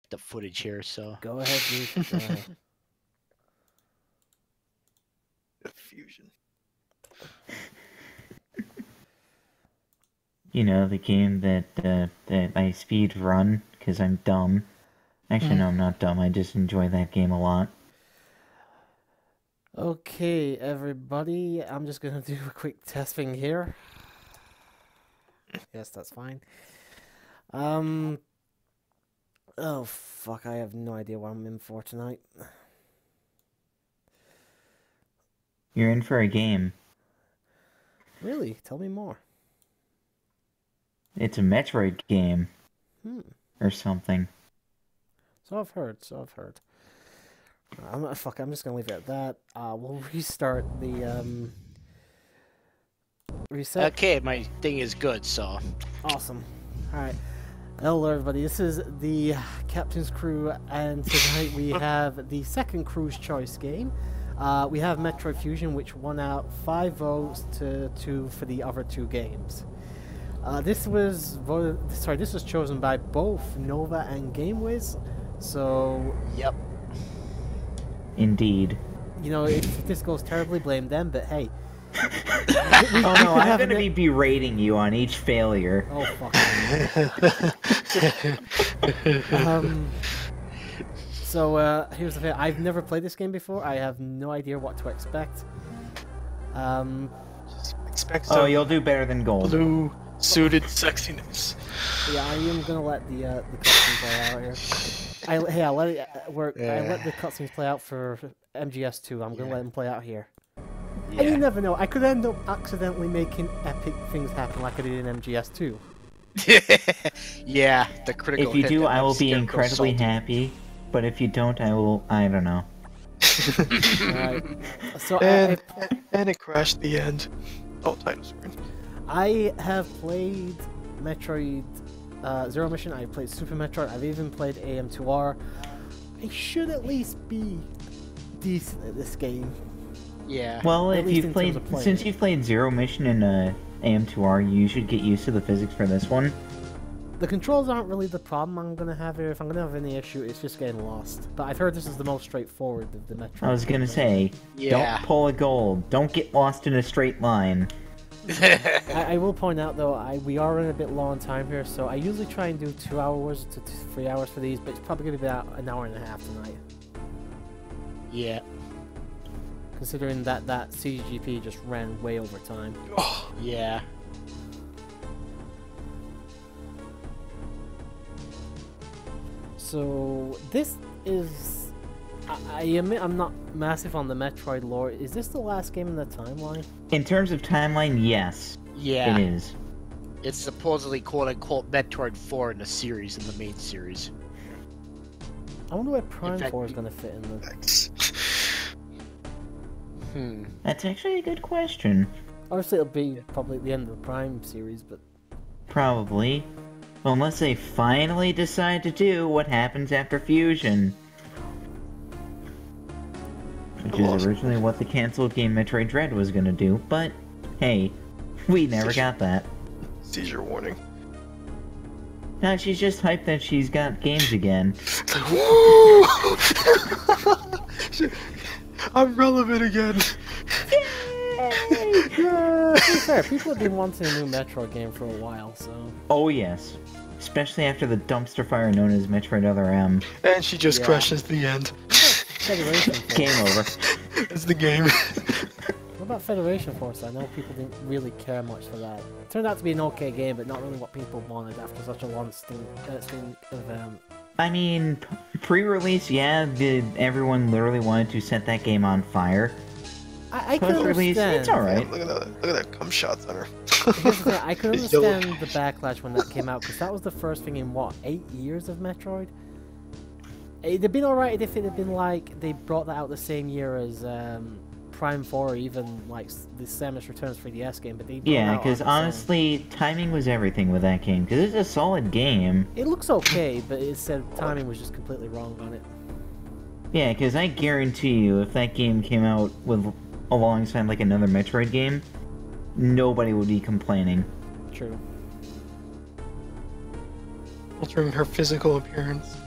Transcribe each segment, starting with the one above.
the footage here, so. Go ahead, dude. Go ahead. Fusion. You know, the game that I speed run because I'm dumb. Actually, no, I'm not dumb. I just enjoy that game a lot. Okay, everybody. I'm just gonna do a quick testing here. Yes, that's fine. Oh fuck! I have no idea what I'm in for tonight. You're in for a game. Really? Tell me more. It's a Metroid game. Or something. So I've heard. Fuck, I'm just gonna leave it at that. We'll restart the reset. Okay, my thing is good, so. Awesome. Alright. Hello everybody, this is the Captain's Crew, and tonight we have the second Crew's Choice game. We have Metroid Fusion, which won out 5 votes to 2 for the other 2 games. This was chosen by both Nova and GameWiz, so... Yep. Indeed. You know, if this goes terribly, blame them, but hey. Oh no, I'm gonna be berating you on each failure. Oh, fuck. So, here's the thing. I've never played this game before. I have no idea what to expect. Just expect Oh, you'll do better than gold. blue suited sexiness. Yeah, I am gonna let the cutscenes play out here. I let it work. I let the cutscenes play out for MGS2. I'm gonna let them play out here. Yeah. And you never know. I could end up accidentally making epic things happen like I did in MGS2. Yeah, the critical If you hit do, that I will makes be Scarecrow incredibly salty. happy. But if you don't, I don't know. Alright. So And it crashed the end. Oh, title screen. I have played Metroid Zero Mission. I've played Super Metroid. I've even played AM2R. I should at least be decent at this game. Yeah. Well, At if least you've in played, terms of playing since it. you've played Zero Mission and AM2R, you should get used to the physics for this one. The controls aren't really the problem I'm gonna have here. If I'm gonna have any issue, it's just getting lost. But I've heard this is the most straightforward of the Metroid. I was gonna say, Yeah. don't pull a gold. Don't get lost in a straight line. I will point out though, we are running a bit low on time here, so I usually try and do 2 hours to 3 hours for these, but it's probably gonna be about an hour and a half tonight. Yeah. Considering that CGP just ran way over time. Oh, Yeah. So this is, I admit I'm not massive on the Metroid lore. Is this the last game in the timeline? In terms of timeline, yes, Yeah. it is. It's supposedly quote-unquote Metroid 4 in the series, in the main series. I wonder where Prime fact, 4 is gonna fit in the... thanks. That's actually a good question. Obviously it'll be probably at the end of the Prime series, but... Probably. Unless they finally decide to do what happens after Fusion. Which is originally what the cancelled game Metroid Dread was gonna do, but hey, we never got that. Seizure warning. No, she's just hyped that she's got games again. Woo! I'm relevant again. To be fair, people have been wanting a new Metroid game for a while, so... Oh yes. Especially after the dumpster fire known as Metroid Other M. And she just Yeah. crashes the end. Federation Force. Game over. It's the game. What about Federation Force? I know people didn't really care much for that. It turned out to be an okay game, but not really what people wanted after such a long stint of... I mean, pre-release, yeah, everyone literally wanted to set that game on fire. I can Post-release, understand. it's alright. Look at that cum shots on her. Here's the thing, I can It's yellow. understand the backlash when that came out, because that was the first thing in, what, 8 years of Metroid? It'd have been alright if it had been like, they brought that out the same year as Prime 4, or even like the Samus Returns 3DS game, but they brought it Yeah, out on because its own. honestly, timing was everything with that game, because it's a solid game. It looks okay, but it said timing was just completely wrong on it. Yeah, because I guarantee you, if that game came out with alongside like another Metroid game, nobody would be complaining. True. Altering her physical appearance.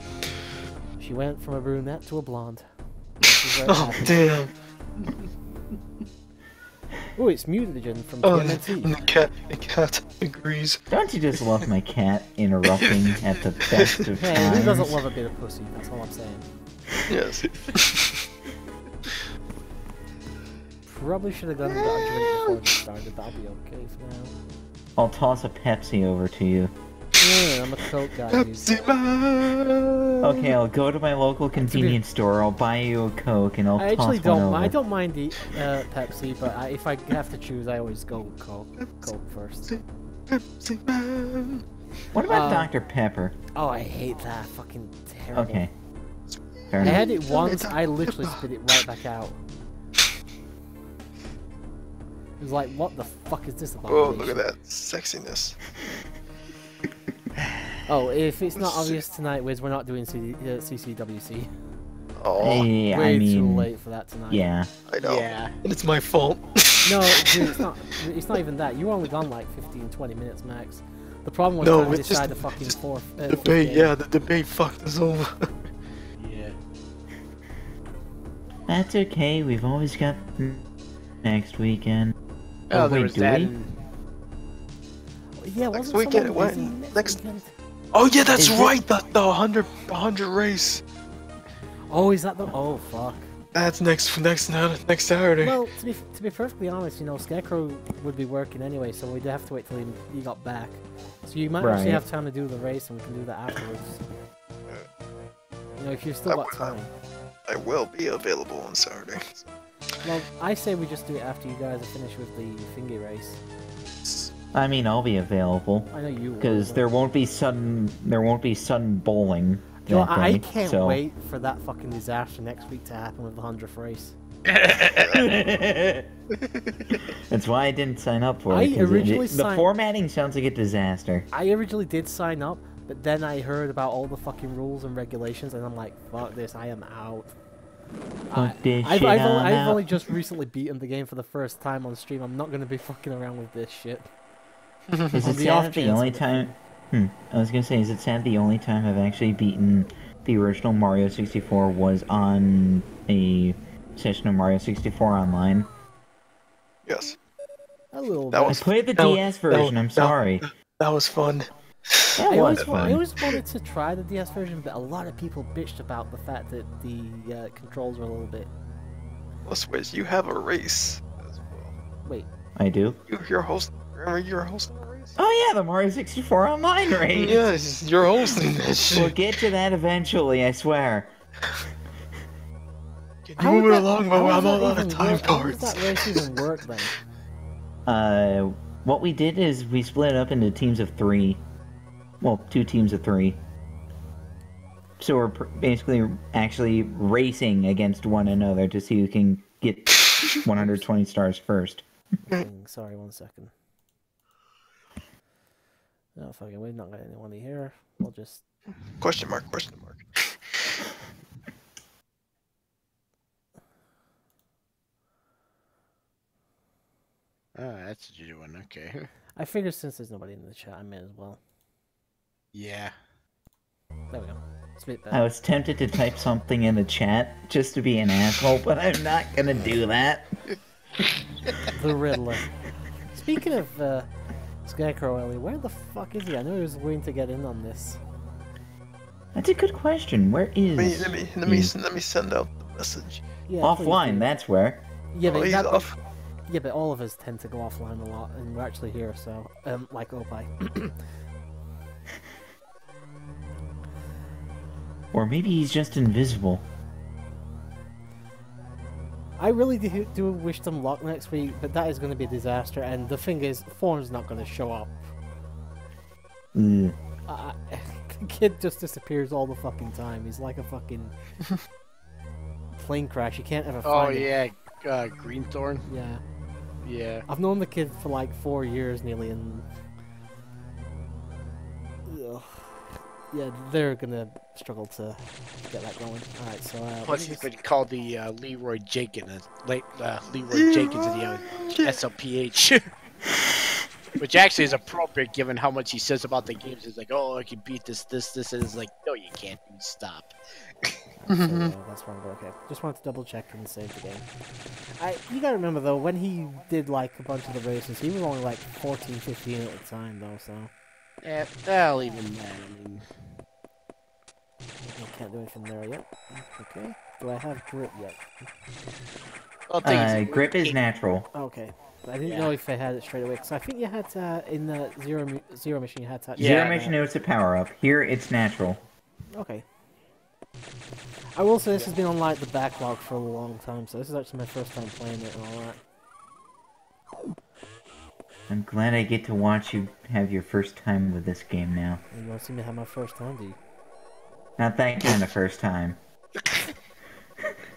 She went from a brunette to a blonde. She's very Oh happy. damn! Oh, it's Mutagen from Oh, TMNT. the cat agrees. Don't you just love my cat interrupting at the best of Hey, times? who doesn't love a bit of pussy? That's all I'm saying. Yes. Probably should have gone and got a drink before we started, but I'll be okay for now. I'll toss a Pepsi over to you. Yeah, I'm a Coke guy, dude. Pepsi Man! Okay, I'll go to my local convenience store, I'll buy you a Coke, and I'll I toss actually one over. I don't mind the Pepsi, but if I have to choose, I always go Coke first. Pepsi Man! What about Dr. Pepper? Oh, I hate that. Fucking terrible. Okay. Fair I enough. had it once, I literally spit it right back out. It was like, what the fuck is this about? Oh, look at that sexiness. Oh, if it's not obvious tonight, Wiz, we're not doing CCWC. Oh, Hey, Way I mean, too late for that tonight. yeah. I know. Yeah. And it's my fault. No, dude, it's not even that. You were only gone like 15-20 minutes max. The problem was No, trying to it's just decide the fucking fourth. Debate, yeah, the debate fucked us over. Yeah. That's okay, we've always got next weekend. Oh, there wait, was do that. we? Yeah, Next wasn't weekend, someone when? busy Next- weekend? Oh yeah, that's Is it? right. The 100 race. Oh, is that the? Oh, fuck. That's next Saturday. Well, to be perfectly honest, you know, Scarecrow would be working anyway, so we'd have to wait till he got back. So you might actually Right. have time to do the race, and we can do that afterwards. You know, if you've still I got would- time. I will be available on Saturday. Well, I say we just do it after you guys are finished with the thingy race. I mean, I'll be available. I know you will. Because but- there won't be sudden bowling You know, that I day, can't so... wait for that fucking disaster next week to happen with the 100th race. That's why I didn't sign up for I it. 'Cause originally the signed- formatting sounds like a disaster. I originally did sign up, but then I heard about all the fucking rules and regulations, and I'm like, fuck this, I am out. Fuck this I've, shit, I've, I'm only, I've out. only just recently beaten the game for the first time on stream. I'm not going to be fucking around with this shit. Is On it the sad off that the chance only of it. time... I was gonna say, is it sad the only time I've actually beaten the original Mario 64 was on a session of Mario 64 online? Yes. A little That bit. I was- played the that was- DS version, I'm sorry. That was fun. That I was always fun. wanted to try the DS version, but a lot of people bitched about the fact that the controls were a little bit... Plus, Wiz, you have a race as well. Wait, I do? You're hosting. Remember, you're hosting a race. Oh yeah, the Mario 64 online race! Yes, you're hosting that We'll shit. get to that eventually, I swear. Can you how move would it that- along? how I'm would all that out of even time work? How does cards. that race even work then? What we did is we split it up into teams of 3. Well, 2 teams of 3. So we're basically actually racing against one another to see who can get 120 stars first. Sorry, 1 second. No, fucking, we're not got anyone here. We'll just... Question mark. Question mark. Oh, that's what you're doing. Okay. I figured since there's nobody in the chat, I may as well. Yeah. There we go. Spit I that. was tempted to type something in the chat just to be an asshole, but I'm not gonna do that. The Riddler. Speaking of Scarecrow, Ellie, where the fuck is he? I know he was waiting to get in on this. That's a good question. Where is Let me send out the message. Yeah, please offline? do. That's where. Yeah, Oh, but he's that, off. yeah, but all of us tend to go offline a lot, and we're actually here, so like Opie. Or maybe he's just invisible. I really do wish them luck next week, but that is going to be a disaster. And the thing is, Thorn's not going to show up. Ugh. The kid just disappears all the fucking time. He's like a fucking plane crash. You can't ever Oh find him. yeah, Greenthorn. Yeah. Yeah. I've known the kid for like 4 years nearly, and ugh. Yeah, they're gonna struggle to get that going. All right, so Plus, he's been called the Leroy Jenkins, Leroy Jenkins of the SLPH. Which actually is appropriate given how much he says about the games. He's like, oh, I can beat this, and it's like, no, you can't. Stop. So, that's wrong, but okay. Just wanted to double check and save the game. You gotta remember though, when he did like a bunch of the races, he was only like 14, 15 at the time though, so... Yeah, well, even that, I mean... I can't do anything there yet. Okay. Do I have grip yet? Grip is natural. Okay. I didn't know if I had it straight away, because I think you had to, in the zero mission, you had to... Zero mission notes a power up. Here, it's natural. Okay. I will say this has been on like the backlog for a long time, so this is actually my first time playing it and all that. I'm glad I get to watch you have your first time with this game now. You don't seem to have my first time, do you? Not that kind of first time.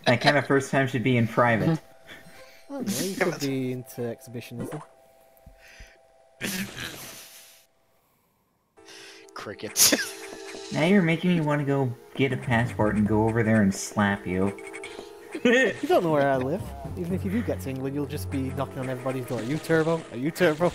That kind of first time should be in private. Oh, no, you could be into exhibitionism. Crickets. Now you're making me want to go get a passport and go over there and slap you. You don't know where I live. Even if you do get to England, you'll just be knocking on everybody's door. Are you Turbo? Are you Turbo?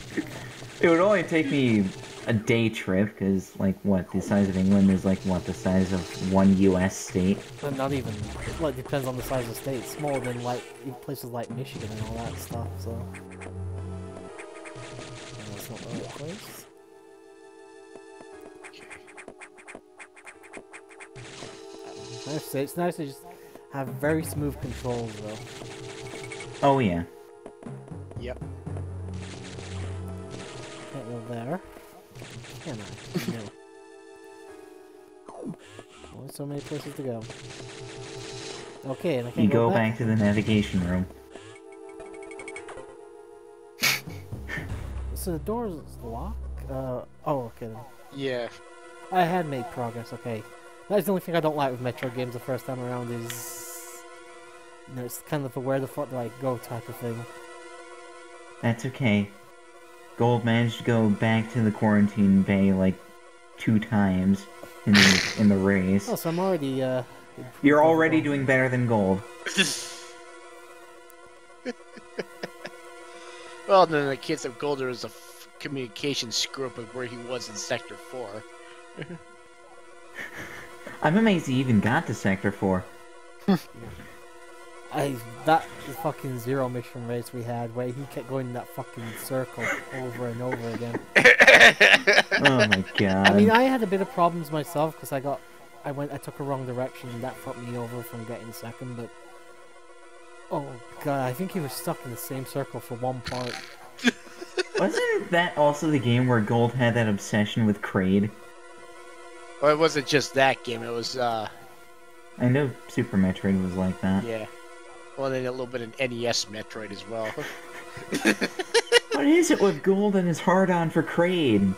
It would only take me a day trip, because, like, what, the size of England is, like, what, the size of one US state? And not even. Well, it depends on the size of the state. It's smaller than, like, places like Michigan and all that stuff, so... No, that's not the right place. I have to say, it's nice to just have very smooth controls, though. Oh, yeah. Yep. Can't go there. Can I? No. Only so many places to go. Okay, and I can't You go go back to the navigation room. So the door's locked? Oh, okay then. Yeah. I had made progress, okay. That's the only thing I don't like with Metroid games the first time around is... You know, it's kind of a where the fuck do I go type of thing. That's okay. Gold managed to go back to the quarantine bay, like, 2 times in the race. Oh, so I'm already, You're already doing better than Gold. Well, then in the case of Gold, there was a communication screw-up of where he was in Sector 4. I'm amazed he even got to Sector 4. That fucking zero mission race we had, where he kept going in that fucking circle over and over again. Oh my god. I mean, I had a bit of problems myself, because I took a wrong direction, and that fucked me over from getting second, but... Oh god, I think he was stuck in the same circle for one part. Wasn't that also the game where Gold had that obsession with Kraid? Well, it wasn't just that game, it was, I know Super Metroid was like that. yeah. Well, then a little bit of NES Metroid as well. What is it with Gold and his hard-on for Kraid?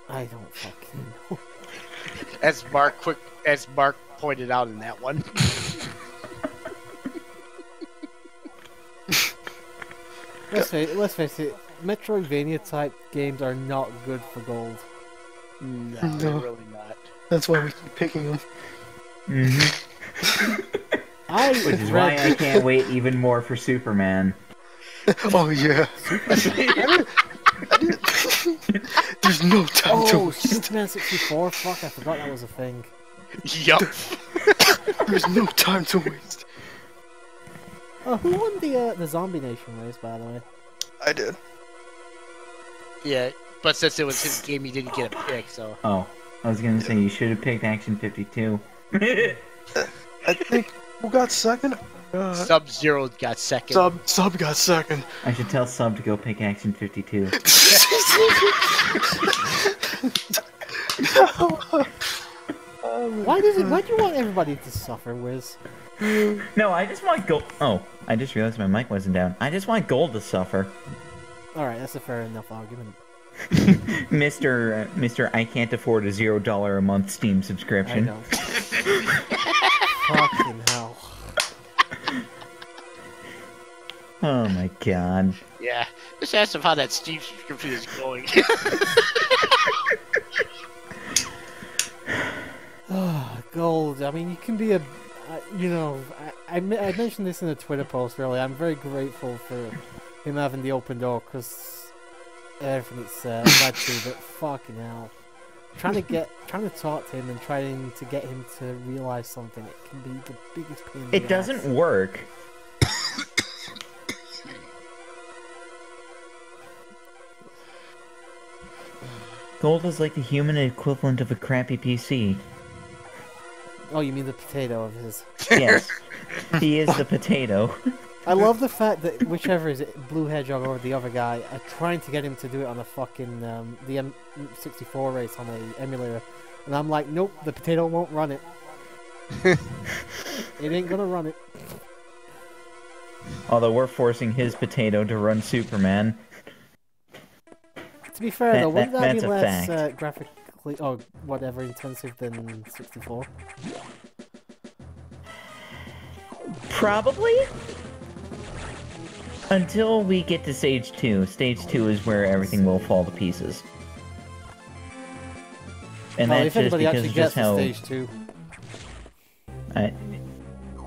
I don't fucking know. As Mark pointed out in that one. Let's face it, Metroidvania type games are not good for Gold. No, they're really not. That's why we keep picking them. Mm-hmm. Which is why I can't wait even more for Superman. Oh yeah. There's no time to waste. Superman 64? Fuck, I forgot that was a thing. Yup. There's no time to waste. Who won the Zombie Nation race, by the way? I did. Yeah, but since it was his game, he didn't get a pick, so... Oh, I was gonna say you should have picked Action 52. I think... Who got second? Sub-Zero got second. Sub got second. I should tell Sub to go pick Action 52. Why do you want everybody to suffer, Wiz? No, I just want Gold. Oh, I just realized my mic wasn't down. I just want Gold to suffer. Alright, that's a fair enough argument. Mr. I can't afford a $0 a month Steam subscription. I know. Fucking hell. Oh my god. Yeah, just ask him how that Steam subscription is going. Gold. I mean, you can be a... you know, I mentioned this in a Twitter post earlier. I'm very grateful for him having the open door, because everything it's led to, but fucking hell. trying to talk to him and trying to get him to realize something, it can be the biggest pain in the It doesn't work. Gold is like the human equivalent of a crappy PC. Oh, you mean the potato of his? Yes, he is the potato. I love the fact that whichever is it, Blue Hedgehog or the other guy, are trying to get him to do it on a fucking the M64 race on a emulator, and I'm like, nope, the potato won't run it. It ain't gonna run it. Although we're forcing his potato to run Superman. To be fair though, wouldn't that be that's a less fact. graphically or whatever intensive than 64? Probably. Until we get to stage 2. Stage 2 is where everything will fall to pieces. And Well, that's if just anybody because actually of gets just to how... stage 2.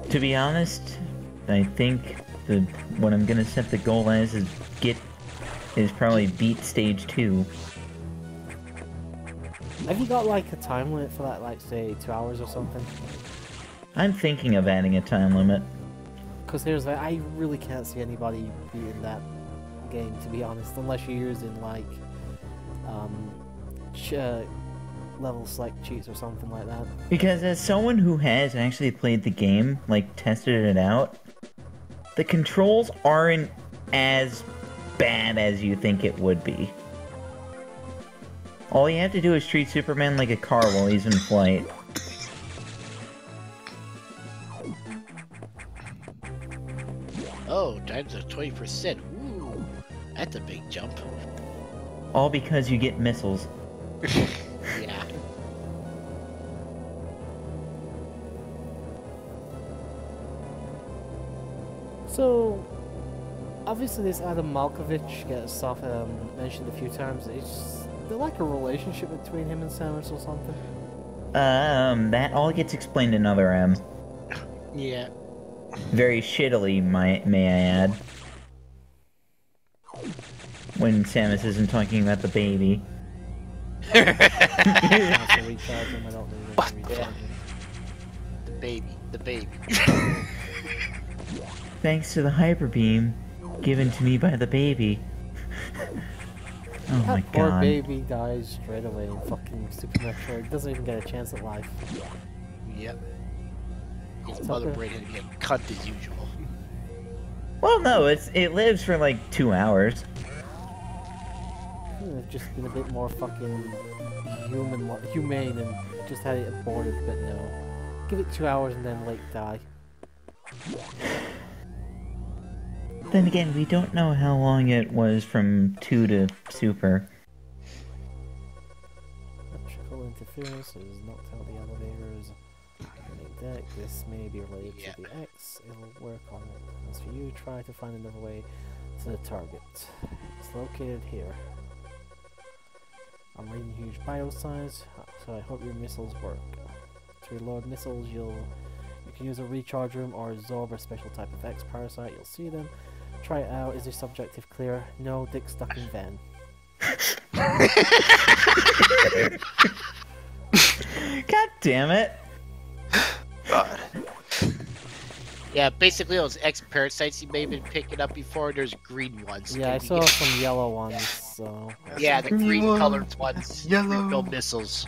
To be honest, I think what I'm gonna set the goal as is probably beat stage 2. Have you got like a time limit for that, like say 2 hours or something? I'm thinking of adding a time limit. Because here's like, I really can't see anybody beating that game, to be honest, unless you're using like level select cheats or something like that. Because as someone who has actually played the game, like tested it out, the controls aren't as bad as you think it would be. All you have to do is treat Superman like a car while he's in flight. Oh, times are 20%. Ooh, that's a big jump. All because you get missiles. Yeah. So, obviously this Adam Malkovich gets mentioned a few times. Is there like a relationship between him and Samus or something? That all gets explained in Other M. Yeah. Very shittily, may I add. When Samus isn't talking about the baby. Has to recharge him, I don't need to recharge him. The baby. Thanks to the hyper beam given to me by the baby. Oh my That poor god. baby dies straight away in fucking Super Metroid. Doesn't even get a chance at life. Yep. His It's mother okay. brain had get cut as usual. Well, no, it lives for like 2 hours. They've just been a bit more fucking humane and just had it aborted, but no. Give it 2 hours and then let it die. Then again, we don't know how long it was from 2 to Super. Electrical interference has knocked out the elevators. Main deck. This may be related to the X. It'll work on it. As for you, try to find another way to the target. It's located here. I'm reading huge biosize, so I hope your missiles work. To reload missiles, you can use a recharge room or absorb a special type of X parasite. You'll see them. Try it out. Is this objective clear? No, dick stuck in van. God damn it! God. Yeah, basically those X parasites you may have been picking up before, there's green ones. Yeah, I saw some yellow ones, so... Yeah, the green colored ones. Yellow. Refill missiles.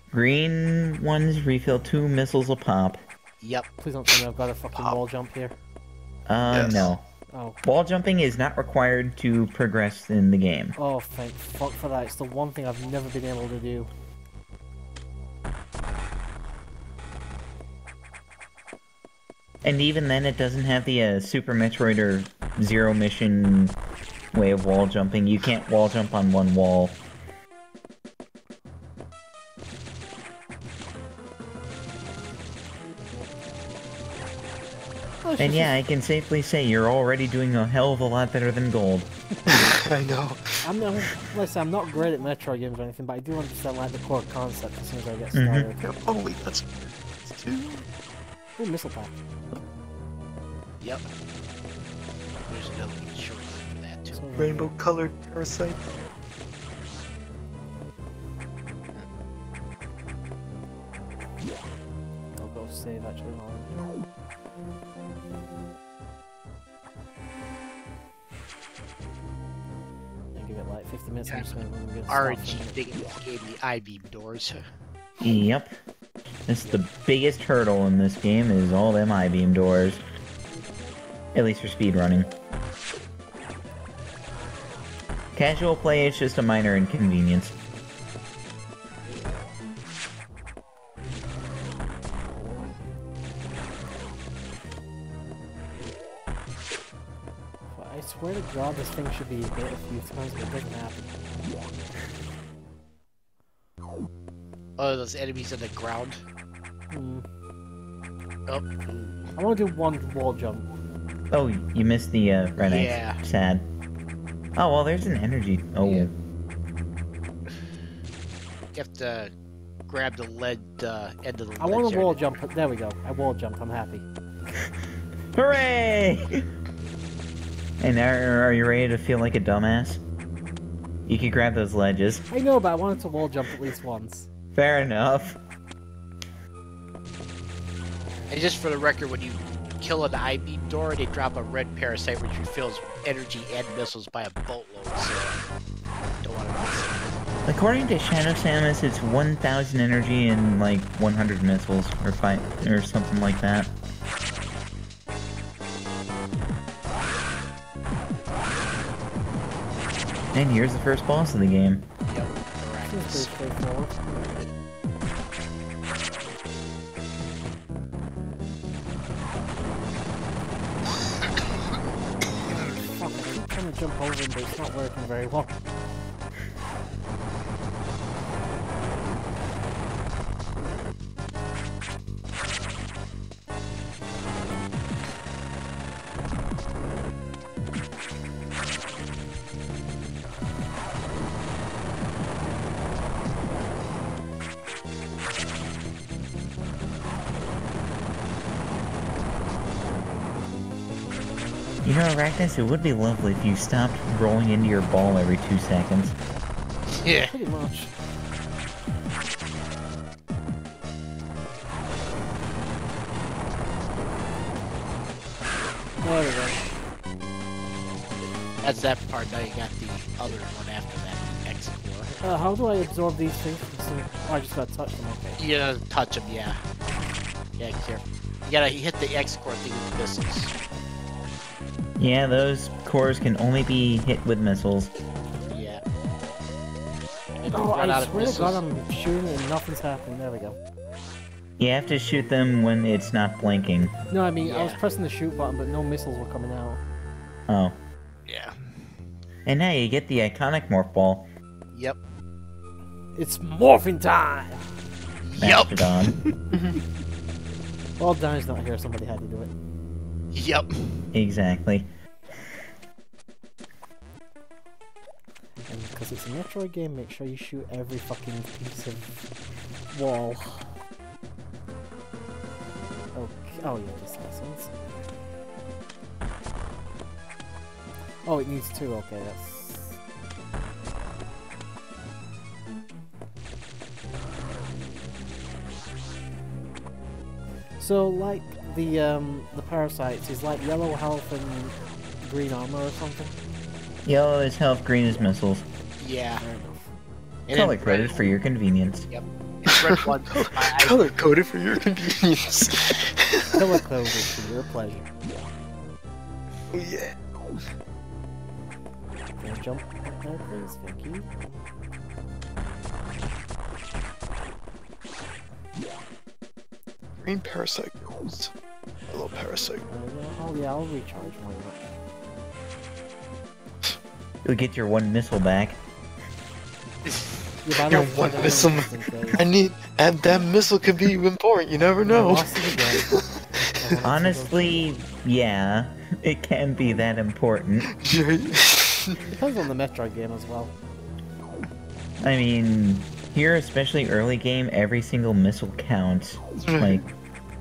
Green ones refill 2 missiles a pop. Yep. Please don't tell me I've got a fucking wall jump here. Yes. No. Oh. Wall jumping is not required to progress in the game. Oh, thank fuck for that. It's the one thing I've never been able to do. And even then, it doesn't have the Super Metroid or Zero Mission way of wall jumping. You can't wall jump on one wall. Oh, And yeah, I can safely say you're already doing a hell of a lot better than Gold. I know. Listen, I'm not great at Metroid games or anything, but I do understand like the core concept as soon as I get started. Yeah, holy, that's two. Ooh, missile pack. Yep. There's another short for that too. So, Rainbow colored parasite. save actually. Hold on. And give it like 50 minutes. I'm just gonna run and get RNG stuff. thing gave me I-beam doors. Yep. That's the biggest hurdle in this game is all them I-beam doors. At least for speedrunning. Casual play is just a minor inconvenience. I swear to God, this thing should be hit a few times, but it doesn't happen. Oh, those enemies on the ground. Oh. I want to do one wall jump. Oh, you missed the red Yeah. X. Sad. Oh, well, there's an energy. Oh. Yeah. You have to grab the lead end of the I want a wall jump. There we go. I wall jumped. I'm happy. Hooray! And now, are you ready to feel like a dumbass? You can grab those ledges. I know, but I wanted to wall jump at least once. Fair enough. And just for the record, when you kill an I-beam door, they drop a red parasite which refills energy and missiles by a boatload, so don't want to miss it. According to Shadow Samus, it's 1,000 energy and like 100 missiles, or something like that. And here's the first boss of the game. Yep, Seems pretty straightforward. Fuck, I keep trying to jump over him, but it's not working very well. You know, Arachnus, it would be lovely if you stopped rolling into your ball every 2 seconds. Yeah. Pretty much. There we go. That's that part. Now you got the other one after that, the X-Core. How do I absorb these things? Oh, I just gotta touch them, okay. You gotta touch them, yeah. Yeah, careful. You gotta hit the X-Core thing with the missiles. Yeah, those cores can only be hit with missiles. Yeah. And if you Oh, run out I of swear to missiles, God, I'm shooting and nothing's happening. There we go. You have to shoot them when it's not blinking. No, I mean, I was Yeah. pressing the shoot button, but no missiles were coming out. Oh. yeah. And now you get the iconic morph ball. Yep. It's morphing time! Mastodon. Well, Donnie's not here, somebody had to do it. Yep. Exactly. And because it's a Metroid game, make sure you shoot every fucking piece of wall. Okay. Oh yeah, just lessons. Oh, it needs two. Okay, that's. So, like the parasites, is like yellow health and green armor or something. Yellow is health, green is missiles. Yeah. Fair enough. And Color then coded for your convenience. Yep. And red one. Color coded for your convenience. Color coded for your pleasure. Oh yeah. Can I jump right there, please? Thank you. Green parasite goes. Hello, parasite. Oh yeah, I'll recharge one. You'll get your one missile back. Yeah, but I Your don't one think I missile. know just in case. I need, and that missile could be important. You never I know. lost it again. I lost it Honestly, yeah. It can be that important. again. Depends on the Metroid game as well. I mean, here, especially early game, every single missile counts. Like,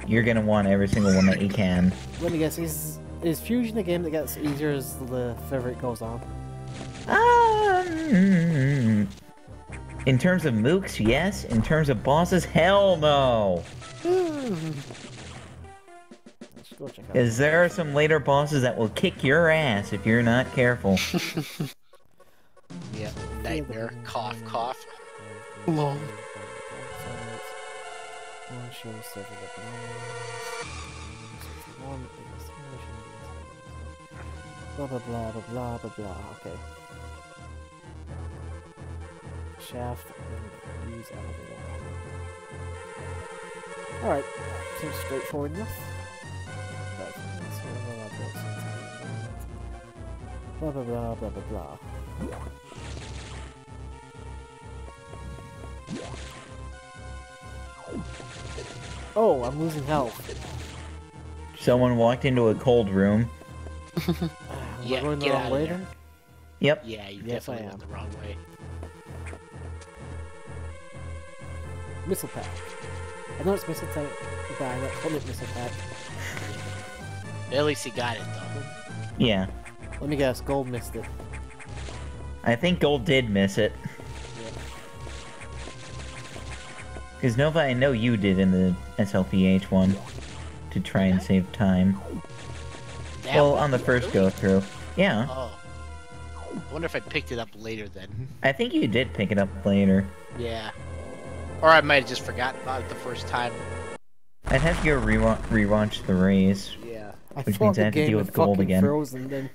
you're gonna want every single one that you can. Let me guess, is Fusion a game that gets easier as the further it goes on? In terms of mooks, yes. In terms of bosses, hell no. Let's go check out. Because there are some later bosses that will kick your ass if you're not careful. Yeah, nightmare. Cough, cough. Lol. Blah blah blah blah blah blah blah. Okay. Shaft and use elevator. Alright, seems straightforward enough. Blah blah blah blah blah blah. Oh, I'm losing health. Someone walked into a cold room. Yeah, Am I going the get wrong out of way there. then? Yep. Yeah, you Yes, I definitely am. went the wrong way. Missile pack. I know it's missile tank, but I don't call it missile pack. At least he got it though. Yeah. Let me guess, Gold missed it. I think Gold did miss it. Because Nova, I know you did in the SLPH one. To try and save time. That Well, one? on the first go-through. Yeah. Oh. I wonder if I picked it up later then. I think you did pick it up later. Yeah. Or I might have just forgotten about it the first time. I'd have to go rewatch the race. Yeah. I Which thought means I the have to game deal was with Gold fucking again. frozen then.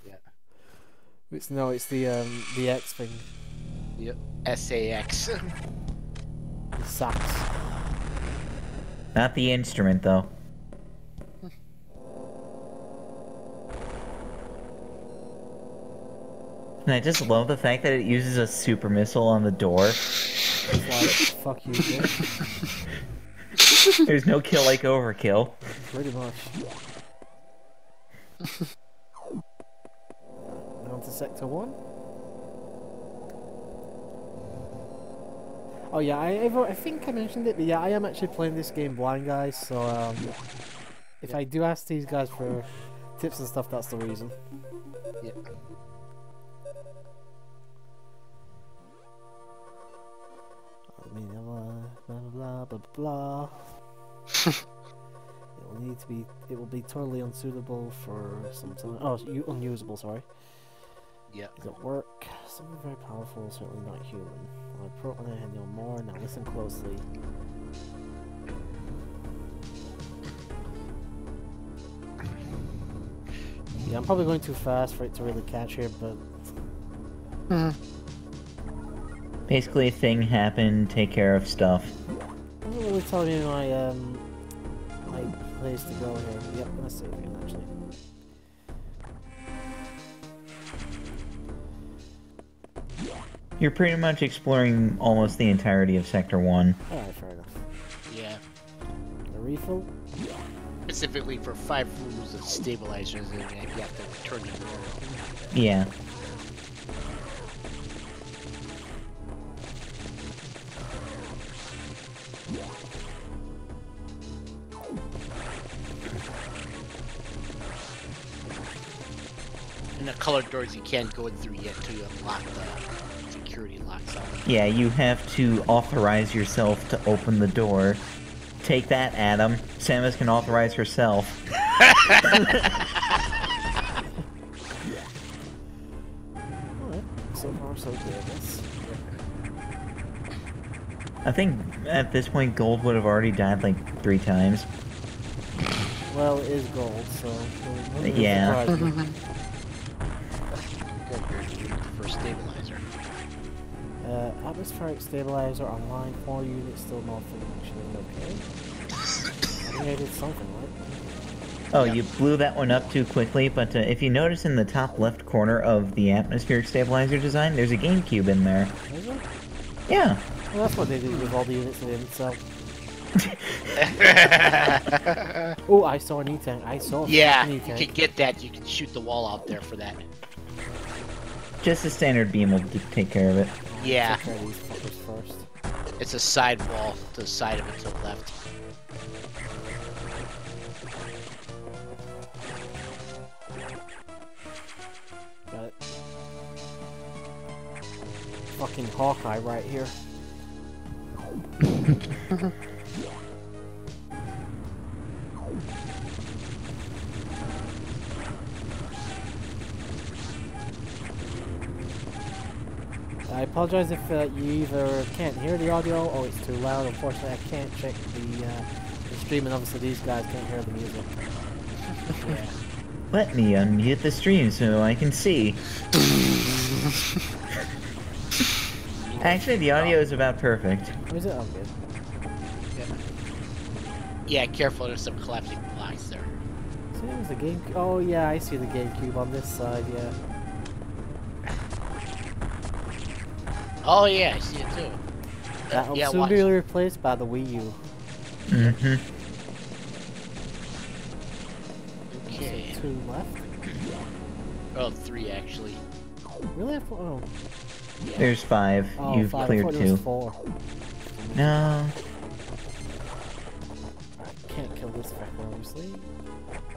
Yeah. It's the X thing. Yep. SAX. It sucks. Not the instrument, though. And I just love the fact that it uses a super missile on the door. It's like, fuck you, bitch. There's no kill like overkill. Pretty much. On to Sector 1. Oh yeah, I think I mentioned it, but yeah, I am actually playing this game blind, guys, so if I do ask these guys for tips and stuff, that's the reason. Yep. Blah blah blah blah. It will be totally unsuitable for some time. Oh, unusable, sorry. Yep. Does it work? Something very powerful, certainly not human. I put when I had no more. Now listen closely. Yeah, I'm probably going too fast for it to really catch here, but Basically, a thing happened, take care of stuff. it doesn't really tell me my place to go here. Yep, I'm gonna save again actually. You're pretty much exploring almost the entirety of Sector 1. Alright, fair enough. Yeah. A refill? Specifically for 5 rules of stabilizers, and you have to return to normal. Yeah. And the colored doors you can't go in through yet till you unlock the security locks on them. Yeah, you have to authorize yourself to open the door. Take that, Adam. Samus can authorize herself. Alright, so far so good, I guess. I think at this point Gold would have already died like 3 times. Well, it is gold, so... Yeah. Good, you're the first stabilizer. Atmospheric stabilizer online, 4 units still malfunctioning, okay. I think I did something, right? Oh, Yeah. you blew that one up too quickly, but if you notice in the top left corner of the atmospheric stabilizer design, there's a GameCube in there. Is it? Yeah. Well, that's what they did with all the units they didn't sell. Oh, I saw an E-tank. I saw Yeah, an you E-tank. can get that. You can shoot the wall out there for that. Just a standard beam will take care of it. Yeah, Take care of these fuckers first. it's a side wall to the side of it to the left. Got it. Fucking fucking Hawkeye right here. I apologize if you either can't hear the audio or it's too loud. Unfortunately, I can't check the stream, and obviously these guys can't hear the music. Yeah. Let me unmute the stream so I can see. Actually, the audio is about perfect. Or is it? Oh, good. Yeah, careful, there's some collapsing blocks there. See, there's the game. Oh yeah, I see the GameCube on this side. Yeah. Oh yeah, I see it too. That'll yeah, soon watch. be replaced by the Wii U. Mm-hmm. Okay. 2 left. Oh, 3 actually. Really? Oh. There's 5. Oh, You've 5. I cleared thought there 2. was 4. No. I can't kill this fucker, obviously.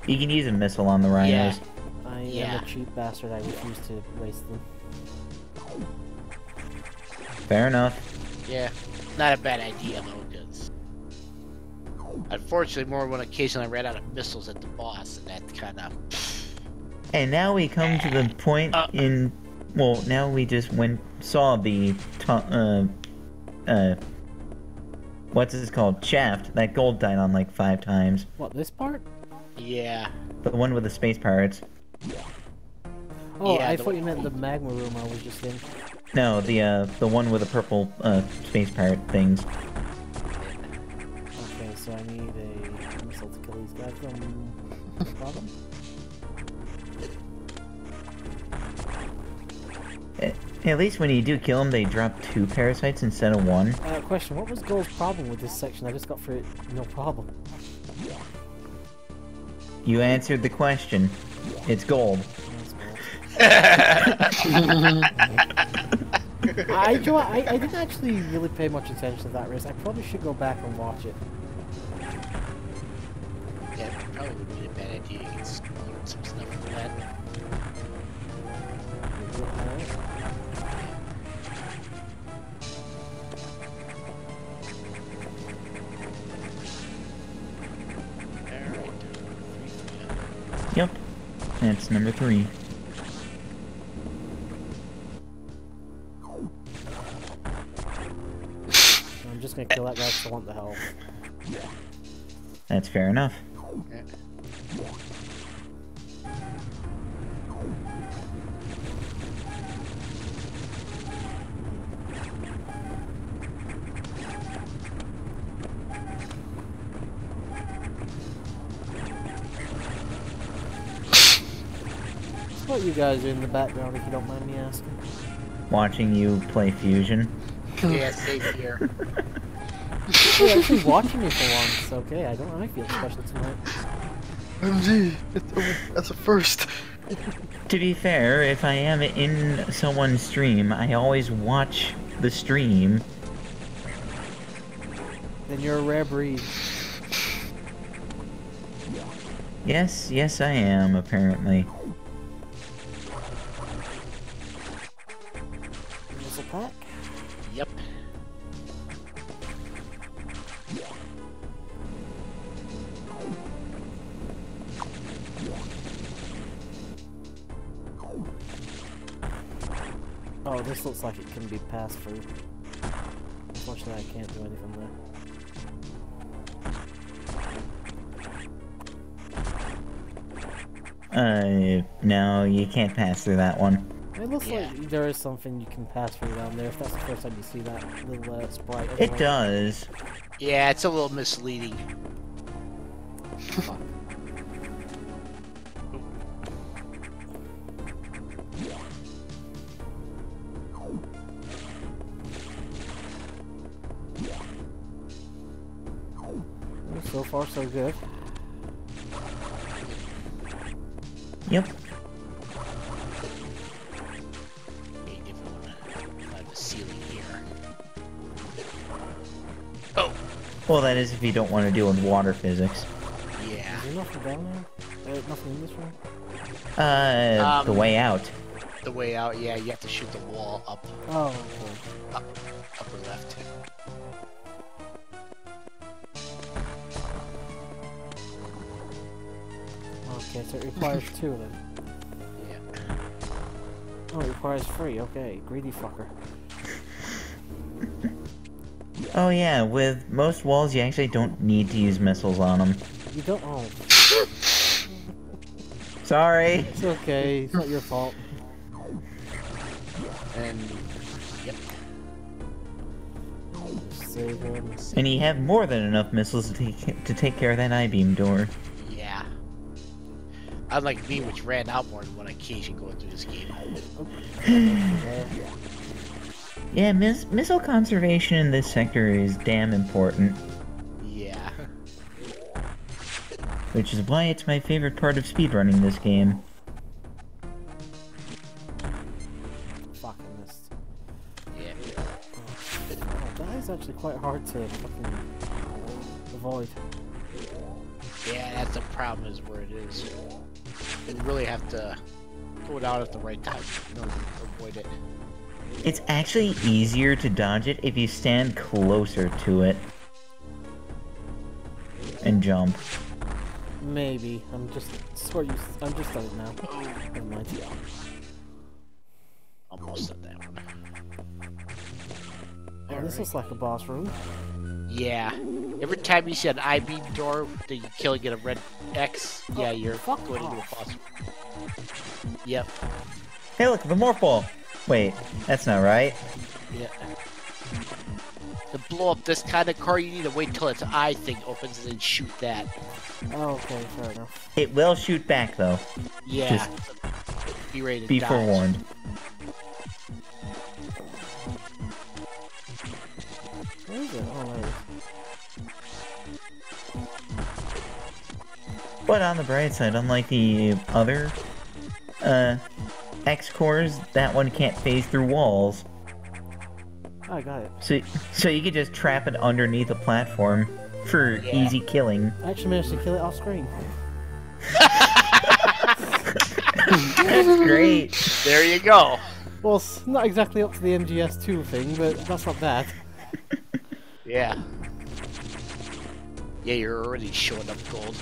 You can use a missile on the rhinos. I am a cheap bastard. I refuse to waste them. Fair enough. Yeah, not a bad idea though, because unfortunately, more than one occasion I ran out of missiles at the boss, and that kind of. And now we come to the point in. Well, now we just saw the. What's this called? Shaft. That gold died on like 5 times. What, this part? Yeah. The one with the space pirates. Oh, Yeah, I the thought one- you meant the magma room I was just in. No, the one with the purple space pirate things. Okay, so I need a missile to kill these guys. No problem. At least when you do kill them, they drop 2 parasites instead of 1. Question, what was Gold's problem with this section? I just got through it, no problem. You answered the question. It's gold. I didn't actually really pay much attention to that race. I probably should go back and watch it. Yeah, it probably would be a bad idea. You can learn some stuff from that. Yep. That's number 3. I'm just gonna kill that guy because I want the health. That's fair enough. What you guys are in the background, if you don't mind me asking? Watching you play Fusion. Yeah, safe here. You're actually watching me for once. Okay, I feel special tonight. MG, that's a first. To be fair, if I am in someone's stream, I always watch the stream. Then you're a rare breed. Yes, I am, apparently. Missile pack? Yep. Oh, this looks like it can be passed through. Unfortunately, I can't do anything there. No, you can't pass through that one. It looks Yeah. like there is something you can pass through down there, if that's the first time you see that little sprite. It does. Yeah, it's a little misleading. Fuck. Well, so far, so good. Yep. Okay, if we want to climb the ceiling here. Oh! Well, that is if you don't want to deal with water physics. Yeah. Is there nothing down there? Nothing in this room? The way out. The way out, yeah, you have to shoot the wall up, Oh, okay. upper left. Okay, so it requires 2 then. Yeah. Oh, it requires 3. Okay, greedy fucker. Oh yeah, with most walls you actually don't need to use missiles on them. You don't. Oh, Sorry. it's okay. It's not your fault. And yep. Save him. And you have more than enough missiles to take care of that I-beam door. Yeah. Unlike me, which ran out more than one occasion going through this game. Yeah, missile conservation in this sector is damn important. Yeah. Which is why it's my favorite part of speedrunning this game. Fuck, I missed. Yeah. Oh, that is actually quite hard to fucking avoid. Yeah, that's the problem is where it is. You really have to go down at the right time in order to avoid it. It's actually easier to dodge it if you stand closer to it. And jump. Maybe. I'm just on it now. Never mind. Almost at that one. Oh, this looks like a boss room. Yeah. Every time you see an I-beam door that you kill and get a red X, yeah, you're fuck going into a off. boss. Yep. Hey look, the morph ball! Wait, that's not right. Yeah. To blow up this kind of car, you need to wait till its eye thing opens and then shoot that. Oh, okay, fair enough. It will shoot back though. Yeah. Just be ready to be dodge. forewarned. Where is it? Oh, there it is. But on the bright side, unlike the other X-cores, that one can't phase through walls. Oh, I got it. So you could just trap it underneath a platform for Yeah. easy killing. I actually managed to kill it off screen. That's great. There you go. Well, it's not exactly up to the MGS2 thing, but that's not bad. Yeah. Yeah, you're already showing up gold.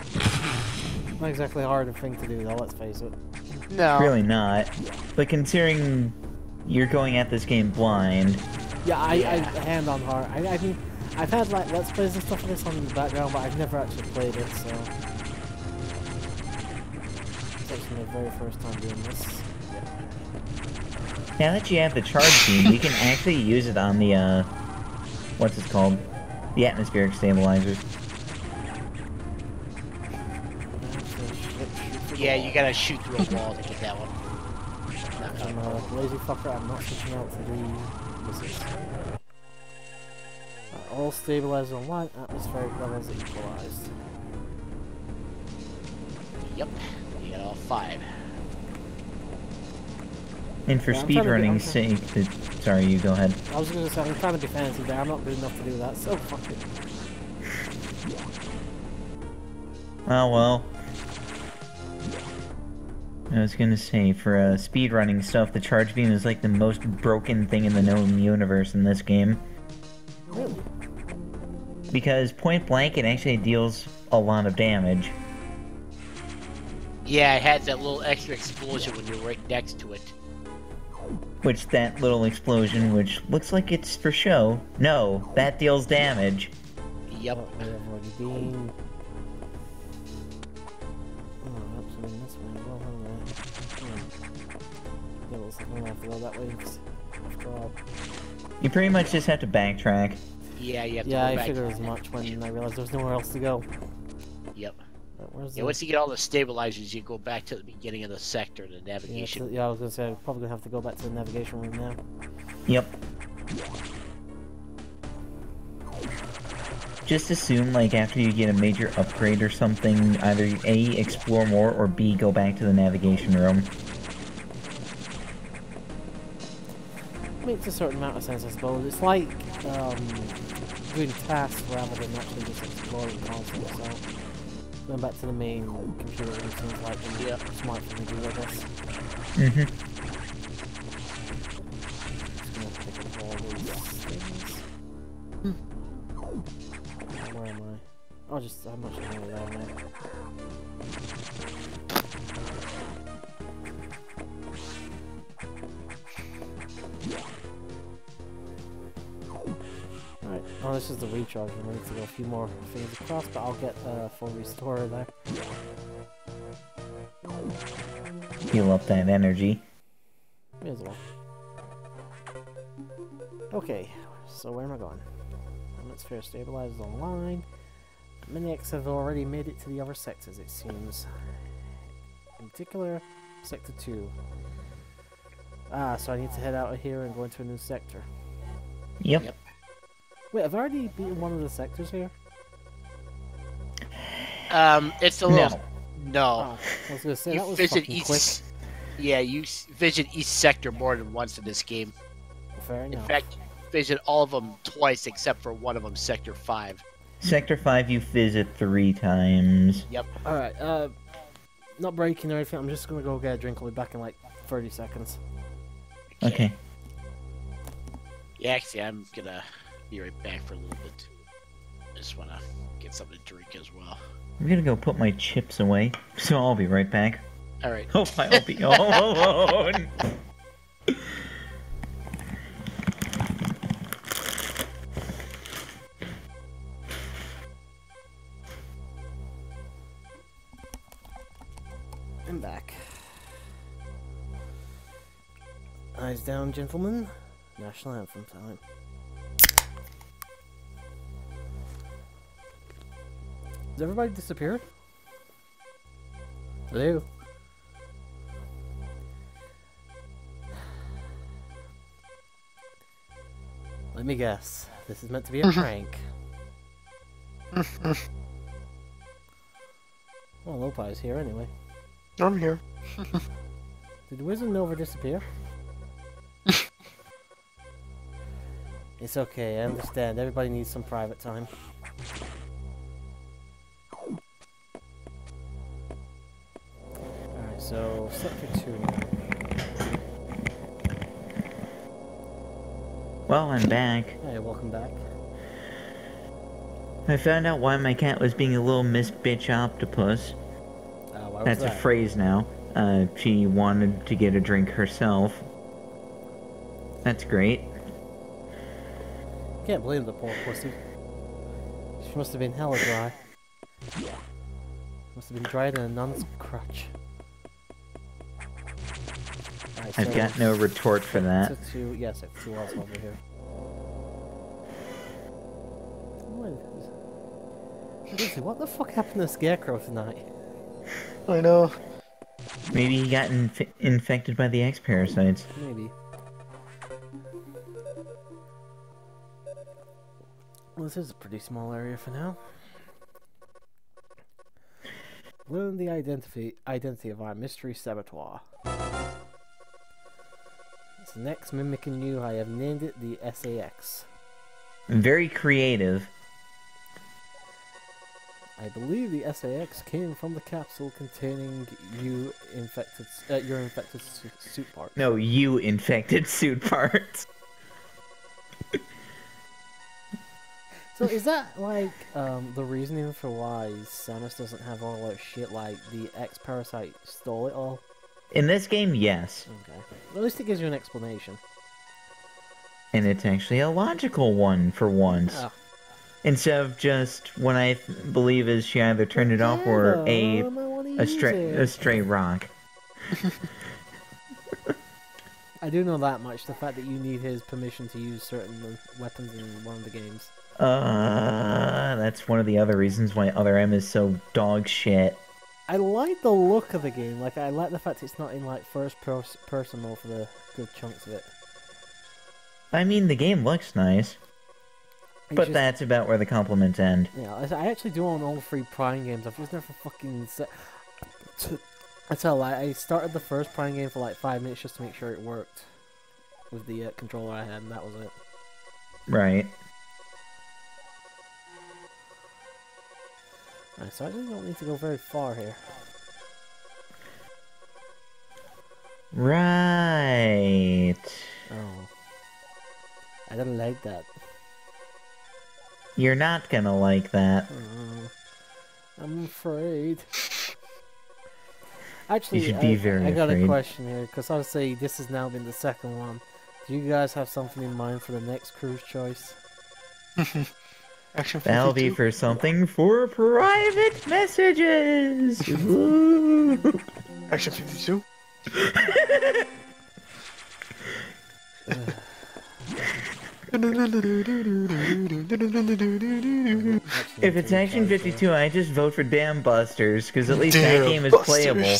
Not exactly a hard thing to do, though, let's face it. No. Really not. But considering you're going at this game blind, Yeah, I Yeah. hand on heart. I mean, I've had like let's plays and stuff like this on in the background, but I've never actually played it, so it's actually my very first time doing this. now that you have the charge beam, you can actually use it on the, what's it called? The atmospheric stabilizers. Yeah, you gotta shoot through a wall to get that one. I'm a lazy fucker, I'm not switching out for the missiles. All stabilizers on 1, atmospheric levels equalized. Yep. You got all 5. And for Yeah, I'm trying to be- speedrunning's sake, sorry, you go ahead. I was gonna say, I'm trying to be fancy, but I'm not good enough to do that, so fuck it. Oh well. I was gonna say, for speedrunning stuff, the charge beam is like the most broken thing in the known universe in this game. Really? Because point blank, it actually deals a lot of damage. Yeah, it has that little extra explosion when you're right next to it. Which that little explosion, which looks like it's for show, no, that deals damage. Yep. Oh, I have already been. Oh, that's in this way as well, haven't I? Yeah, looks like I'm gonna have to go that way. After all. You pretty much just have to backtrack. Yeah, you have to Yeah, go I back. figured as much when I realized there was nowhere else to go. Yep. Where's Yeah, the... once you get all the stabilizers, you go back to the beginning of the sector, the Yeah, navigation. I was gonna say I'm probably gonna have to go back to the navigation room now. Yep. Just assume, like, after you get a major upgrade or something, either A, explore more, or B, go back to the navigation room. Makes a certain amount of sense, I suppose. It's like doing tasks rather than actually just exploring constantly. So going back to the main computer room seems like the Yeah. smart thing to do, I guess. Mm-hmm. I'll just, how much money do I make? Alright, oh, this is the recharge. I need to go a few more things across, but I'll get full restore there. Heal up that energy. May as well. Okay, so where am I going? Atmosphere stabilizes online. Minions have already made it to the other sectors, it seems. In particular, Sector 2. Ah, so I need to head out of here and go into a new sector. Yep. Wait, I've already beaten one of the sectors here? It's a little... No. Oh, I was gonna say, that was fucking quick. Yeah, you visit each sector more than once in this game. Fair enough. In fact, you visit all of them twice except for one of them, Sector 5. Sector 5 you visit 3 times. Yep. Alright, not breaking or anything, I'm just gonna go get a drink. I'll be back in like 30 seconds. Okay. Yeah, actually, I'm gonna be right back for a little bit. I just wanna get something to drink as well. I'm gonna go put my chips away, so I'll be right back. Alright. Hope I'll be all alone. I'm back. Eyes down, gentlemen. National anthem time. Has everybody disappeared? Hello? Let me guess. This is meant to be a prank. Well, Lopi's here anyway. I'm here. Did Wizard Nova disappear? It's okay, I understand. Everybody needs some private time. Alright, so Sector 2. Well, I'm back. Hey, welcome back. I found out why my cat was being a little Miss Bitch Octopus. Why was That's a that? phrase now. She wanted to get a drink herself. That's great. Can't blame the poor pussy. She must have been hella dry. Must have been drier than a nun's crutch. Right, I've got no retort for that. Sector 2, yeah, Sector 2 also over here. What the fuck happened to Scarecrow tonight? I know. Maybe he got infected by the X-parasites. Maybe. Well, this is a pretty small area for now. Learn the identity of our mystery saboteur. It's next mimicking you. I have named it the SAX. Very creative. I believe the SAX came from the capsule containing your infected suit part. No, you infected suit parts. So is that like the reasoning for why Samus doesn't have all that shit? Like the X-parasite stole it all? In this game, yes. Okay. At least it gives you an explanation. And it's actually a logical one for once. Ah. Instead of just what I believe is she either turned it off or a stray rock. I do know that much. The fact that you need his permission to use certain weapons in one of the games. That's one of the other reasons why Other M is so dog shit. I like the look of the game. Like, I like the fact it's not in like first person mode for the good chunks of it. I mean, the game looks nice. But that's about where the compliments end. Yeah, I actually do own all 3 Prime games. I've just never fucking I tell you, I started the first Prime game for like 5 minutes just to make sure it worked with the controller I had, and that was it. Right. Alright, so I really don't need to go very far here. Right. Oh. I don't like that. You're not gonna like that. I'm afraid. Actually, You should be very I got a afraid. question here, because obviously this has now been the second one. Do you guys have something in mind for the next cruise choice? Action 52. That'll be for something for private messages. Ooh. Action 52. If it's Action 52, I just vote for Damn Busters, because at least that game is playable.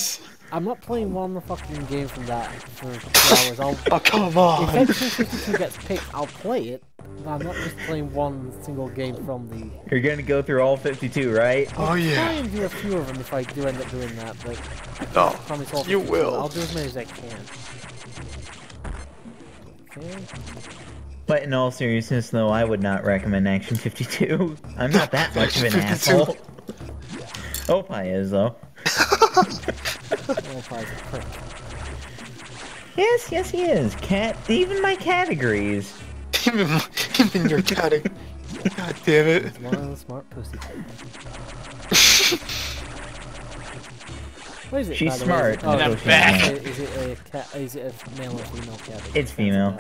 I'm not playing one fucking game from that for 2 hours. Oh, come on! If Action 52 gets picked, I'll play it. But I'm not just playing one single game from the... You're gonna go through all 52, right? Oh, I'll try yeah. and do a few of them if I do end up doing that, but... No, I promise all you 52. will. I'll do as many as I can. Okay. But in all seriousness, though, I would not recommend Action 52. I'm not that much of an 52. asshole. Opie is, though. Yes, he is. Even my cat agrees. Even your cat. God damn it. It's one of the smart pussy. What is it? She's by the way? smart. Oh, And I'm is back. Is it a cat? Is it a male or female cat? It's female.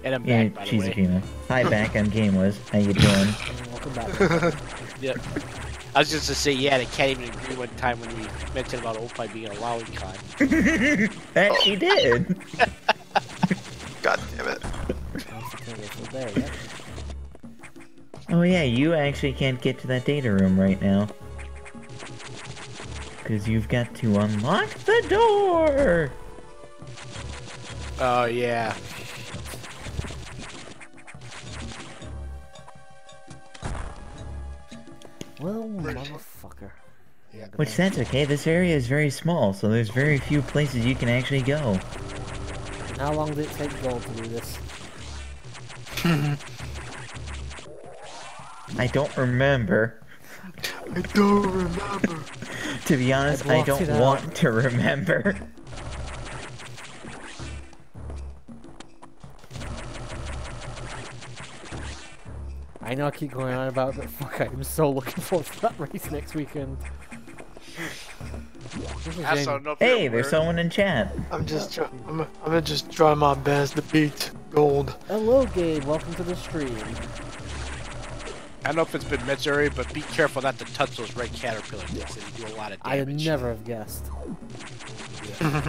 And I'm Yeah, back, by the she's a way. female. Hi, back on Gameless. How you doing? Welcome back. Yep. I was just to say, yeah, they can't even agree one time when we mentioned about Opie being a lolicon. That she did. God damn it. There, yeah. Oh yeah, you actually can't get to that data room right now. Because you've got to unlock the door! Oh, yeah. Well, motherfucker. Which, that's okay, this area is very small, so there's very few places you can actually go. How long did it take Gold to do this? I don't remember. I don't remember. To be honest, I blocked don't it out. want to remember. I know I keep going on about it, but fuck, I'm so looking forward to that race next weekend. This is That's Jamie. not Hey, there's someone in chat. I'm gonna just try my best to beat Gold. Hello, Gabe. Welcome to the stream. I don't know if it's been Missouri, but be careful not to touch those red caterpillar discs. They do a lot of I would damage. never have guessed.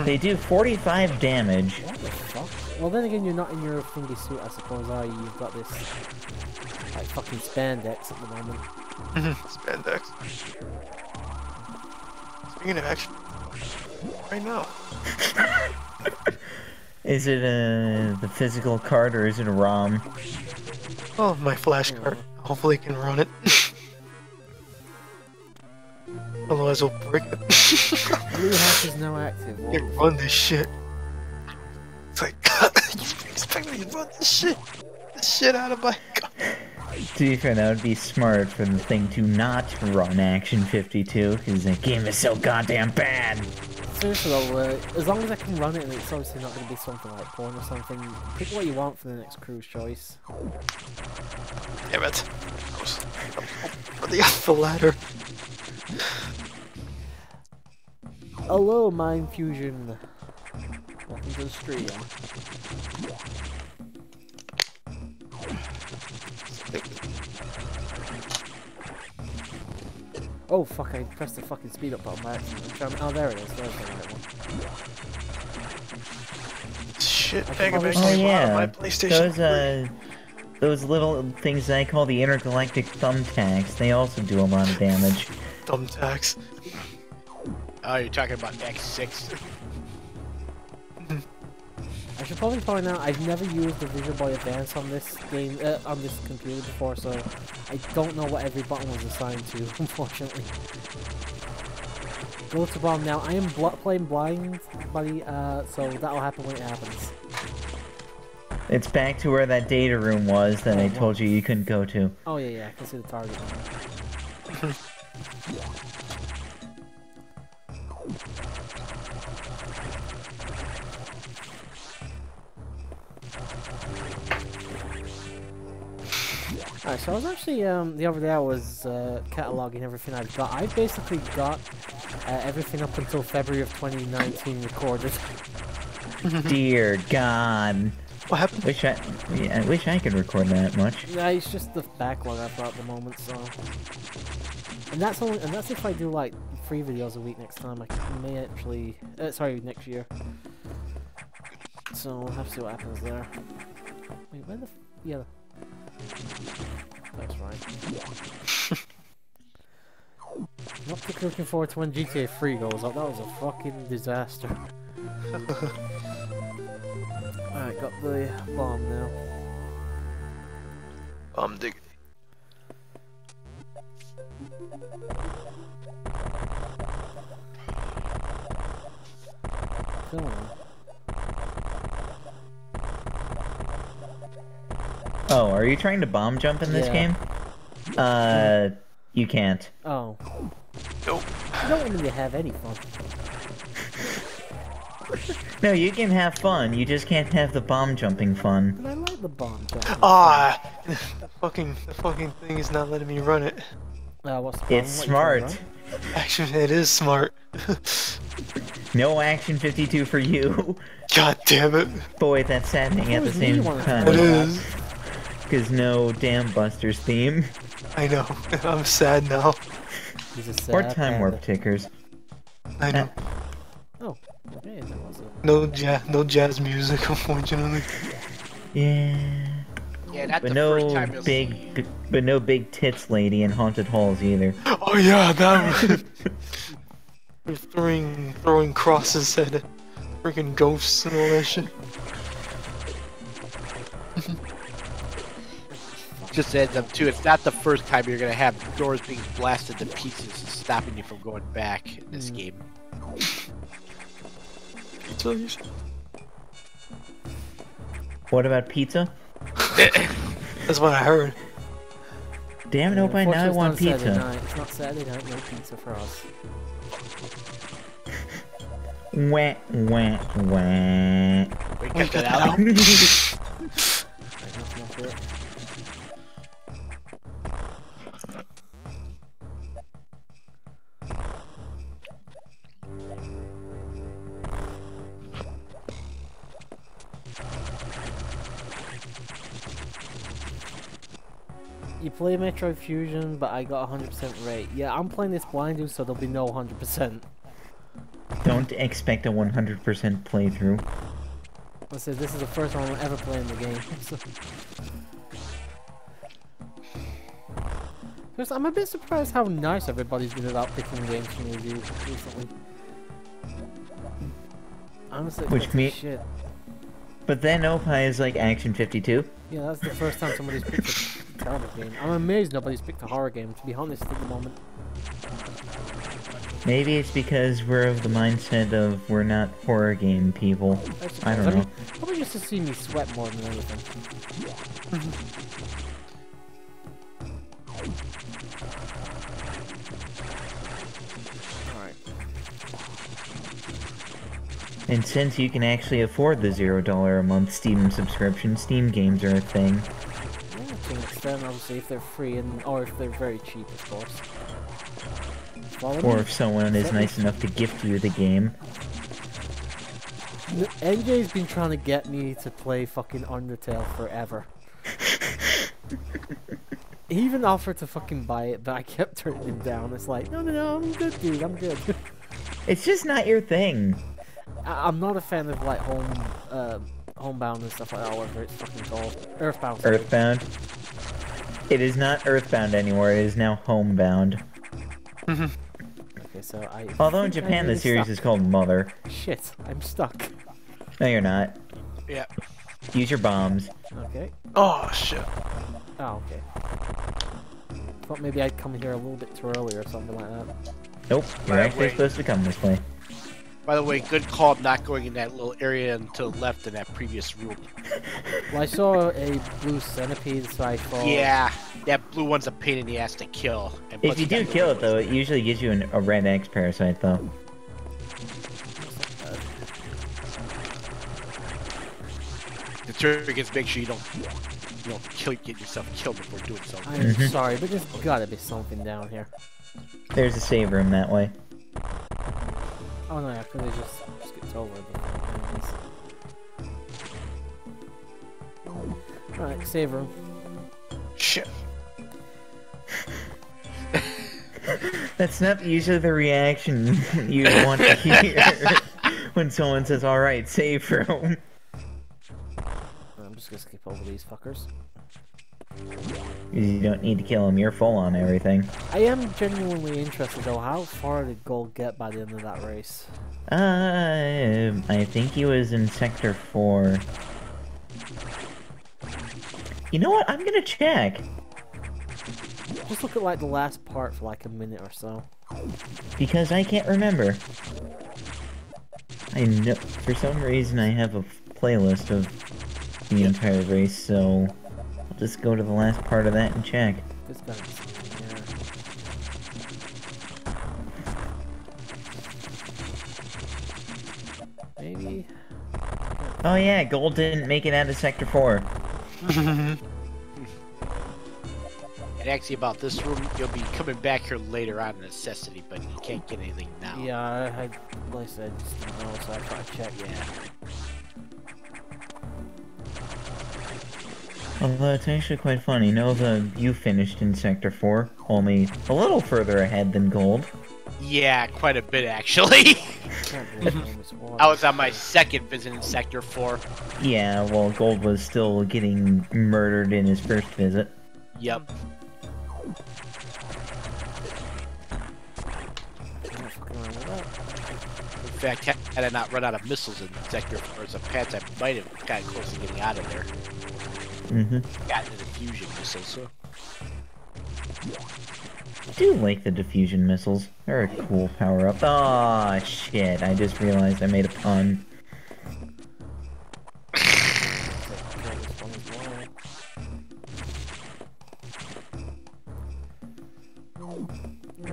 They do 45 damage. What the fuck? Well, then again, you're not in your thingy suit, I suppose, are you? You've got this, like, fucking spandex at the moment. Spandex. Speaking of action, right now. Is it the physical card or is it a ROM? Oh, my flash card. Hopefully, can run it. Otherwise, we'll break it. Blue House is now active. You can run this shit. It's like, God, you expect me to run this shit? The shit out of my god. To be fair, that would be smart for the thing to not run Action 52, because that game is so goddamn bad. Seriously though, as long as I can run it and it's obviously not going to be something like porn or something, pick what you want for the next cruise choice. Damn it. For the ladder. Hello, Mind Fusion. Welcome to the stream. Oh fuck, I pressed the fucking speed up button by accident. Oh, there it is. There's the right one. Shit, I Mega Man can Oh came out of yeah, my PlayStation. those little things that I call the intergalactic thumbtacks, they also do a lot of damage. Thumbtacks. Oh, you're talking about X6. I should probably point out I've never used the Visual Boy Advance on this game, on this computer before, so I don't know what every button was assigned to, unfortunately. Go to bomb now. I am playing blind, buddy, so that'll happen when it happens. It's back to where that data room was that I told you couldn't go to. Oh yeah, I can see the target. Alright, so I was actually, the other day I was cataloguing everything I've got. I basically got everything up until February of 2019 recorded. Dear God. What happened? I wish I could record that much. Yeah, it's just the backlog I've got at the moment, so... And that's if I do, like, 3 videos a week next time. I may actually... sorry, next year. So, we'll have to see what happens there. Wait, where the... Yeah. That's right. Not particularly looking forward to when GTA 3 goes up. That was a fucking disaster. Alright, got the bomb now. I'm digging. Come on. Oh, are you trying to bomb jump in this game? You can't. Oh. Nope. You don't want me to have any fun. No, you can have fun, you just can't have the bomb jumping fun. But I like the bomb jumping. Ah, the fucking thing is not letting me run it. What's the problem? It's What, you trying to smart. Actually, it is smart. No Action 52 for you. God damn it. Boy, that's saddening at the was me same wanting to time. It is. Because no damn Buster's theme. I know. I'm sad now. He's a sad Or time panda. warp tickers. I know. Oh, okay, that was it. No jazz music, unfortunately. Yeah. Yeah, not But the first time no you'll big, but no big tits lady in haunted halls either. Oh yeah, that one. They're throwing crosses at freaking ghosts and all that shit. Just ends up too. It's not the first time you're gonna have doors being blasted to pieces, stopping you from going back in this game. So you said- What about pizza? That's what I heard. Damn it, Opie, now I Unfortunately, want it's not Saturday pizza. night. It's not Saturday night, no pizza for us. Wah, wah, wah. We cut that out. Right, that's not it. You play Metroid Fusion, but I got 100% rate. Yeah, I'm playing this blindly, so there'll be no 100%. Don't expect a 100% playthrough. I said this is the first time I'm ever playing the game. So. Just, I'm a bit surprised how nice everybody's been about picking games from reviews recently. Honestly, Which me- shit. But then Opie is like Action 52. Yeah, that's the first time somebody's picked a terrible game. I'm amazed nobody's picked a horror game, to be honest, at the moment. Maybe it's because we're of the mindset of we're not horror game people. I don't know. mean, probably just to see me sweat more than anything. Alright. And since you can actually afford the $0 a month Steam subscription, Steam games are a thing. Yeah, to an extent, obviously, if they're free and or if they're very cheap, of course. Follow Or me. if someone is nice enough to gift you the game. NJ's been trying to get me to play fucking Undertale forever. He even offered to fucking buy it, but I kept turning him down. It's like, no, I'm good, dude, I'm good. It's just not your thing. I'm not a fan of like homebound and stuff like that, whatever it's fucking called. Earthbound. Sorry. Earthbound. It is not Earthbound anymore, it is now Homebound. Okay, so I. Although in think Japan I'm the really series stuck. is called Mother. Shit, I'm stuck. No, you're not. Yeah. Use your bombs. Okay. Oh shit. Oh, okay. Thought maybe I'd come here a little bit too early or something like that. Nope, you're Right, actually wait. supposed to come this way. By the way, good call not going in that little area until left in that previous room. Well, I saw a blue centipede, so I thought. Yeah, that blue one's a pain in the ass to kill. And If plus you do got kill no it though, it usually gives you a red X parasite though. The trick is make sure you don't you know, get yourself killed before doing something. I'm sorry, but there's gotta be something down here. There's a save room that way. Oh no, I could have just skipped over the Alright, save room. Shit. That's not usually the reaction you want to hear when someone says, alright, save room. I'm just gonna skip over these fuckers. You don't need to kill them, you're full on everything. I am genuinely interested though, how far did Gold get by the end of that race? I think he was in Sector 4. You know what? I'm gonna check. Just look at like the last part for like a minute or so. Because I can't remember. I know, for some reason I have a playlist of the entire race, so I'll just go to the last part of that and check. There's gotta be something there. Maybe. Oh yeah, Gold didn't make it out of Sector 4. And actually about this room, you'll be coming back here later on in necessity, but you can't get anything now. Yeah, like I said, just didn't know, so I thought I'd check. Yeah. Although it's actually quite funny, Nova, you finished in Sector 4, only a little further ahead than Gold. Yeah, quite a bit actually. I was on my second visit in Sector 4. Yeah, well, Gold was still getting murdered in his first visit. Yep. In fact, had I not run out of missiles in Sector 4 as a patch, I might have gotten close to getting out of there. Gotten the fusion missiles, so. I do like the diffusion missiles. They're a cool power-up. Aw, shit, I just realized I made a pun.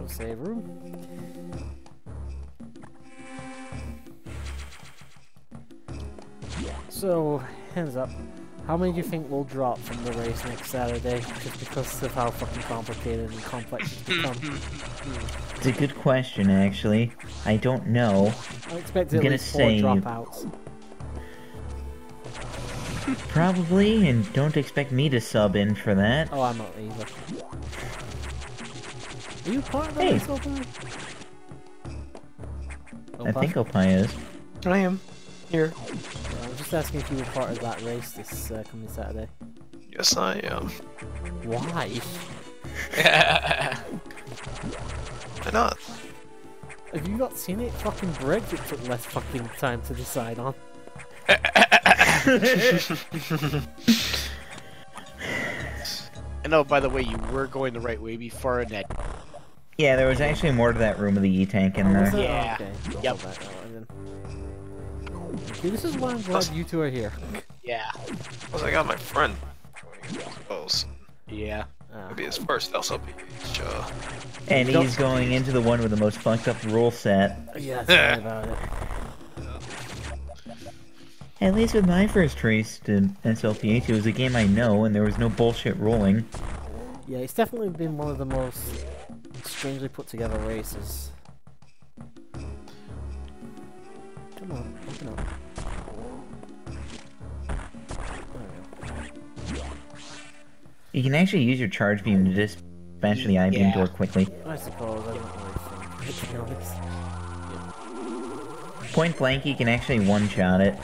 Save room. So, hands up. How many do you think will drop from the race next Saturday? Just because of how fucking complicated and complex it's become. It's a good question, actually. I don't know. I expect I'm at gonna least 4 say- dropouts. Probably, and don't expect me to sub in for that. Oh, I'm not either. Are you part of the Hey. race, Opie? I think Opie is. I am. Here. Yeah, I was just asking if you were part of that race this coming Saturday. Yes, I am. Why? Why not? Have you not seen it? Fucking Brexit took less fucking time to decide on. And oh, by the way, you were going the right way before in that. Yeah, there was actually more to that room with the E-tank in Oh, was there. it? Yeah. Okay. I'll Yep. go back that way then. See, this is why I'm glad you two are here. Yeah. Plus, I got my friend joining as well. So Yeah. maybe his first LSLP. And he's going into the one with the most fucked up rule set. Yeah, tell me about it. At least with my first race to SLPH, it was a game I know, and there was no bullshit ruling. Yeah, it's definitely been one of the most strangely put together races. Come on, open up. You can actually use your charge beam to dispatch the I-beam Yeah. door quickly. I suppose, I don't really think, to be honest. Point blank, you can actually one-shot it.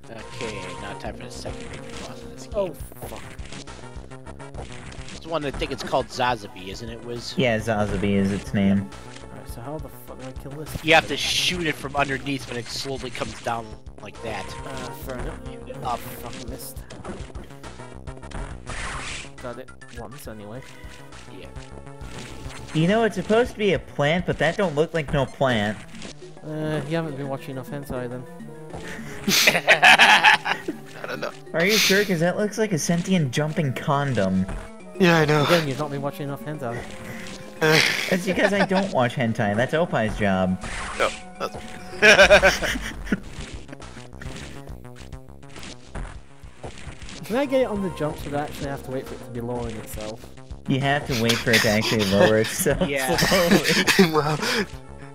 Okay, now time for the second big boss in this game. Oh, fuck. It's one I think it's called Zazabi, isn't it, Wiz? Yeah, Zazabi is its name. Alright, so how the fuck do I kill this? You have to shoot it from underneath when it slowly comes down like that. Fair enough. Up. Fucking missed. Got it once, anyway. Yeah. You know, it's supposed to be a plant, but that don't look like no plant. You haven't been watching enough hentai then. I don't know. Are you sure? Because that looks like a sentient jumping condom. Yeah, I know. Again, you've not been watching enough hentai. That's because I don't watch hentai. That's Opie's job. No, that's... Can I get it on the jump so that I actually have to wait for it to be lowering itself? You have to wait for it to actually lower itself. Yeah. slowly. Well,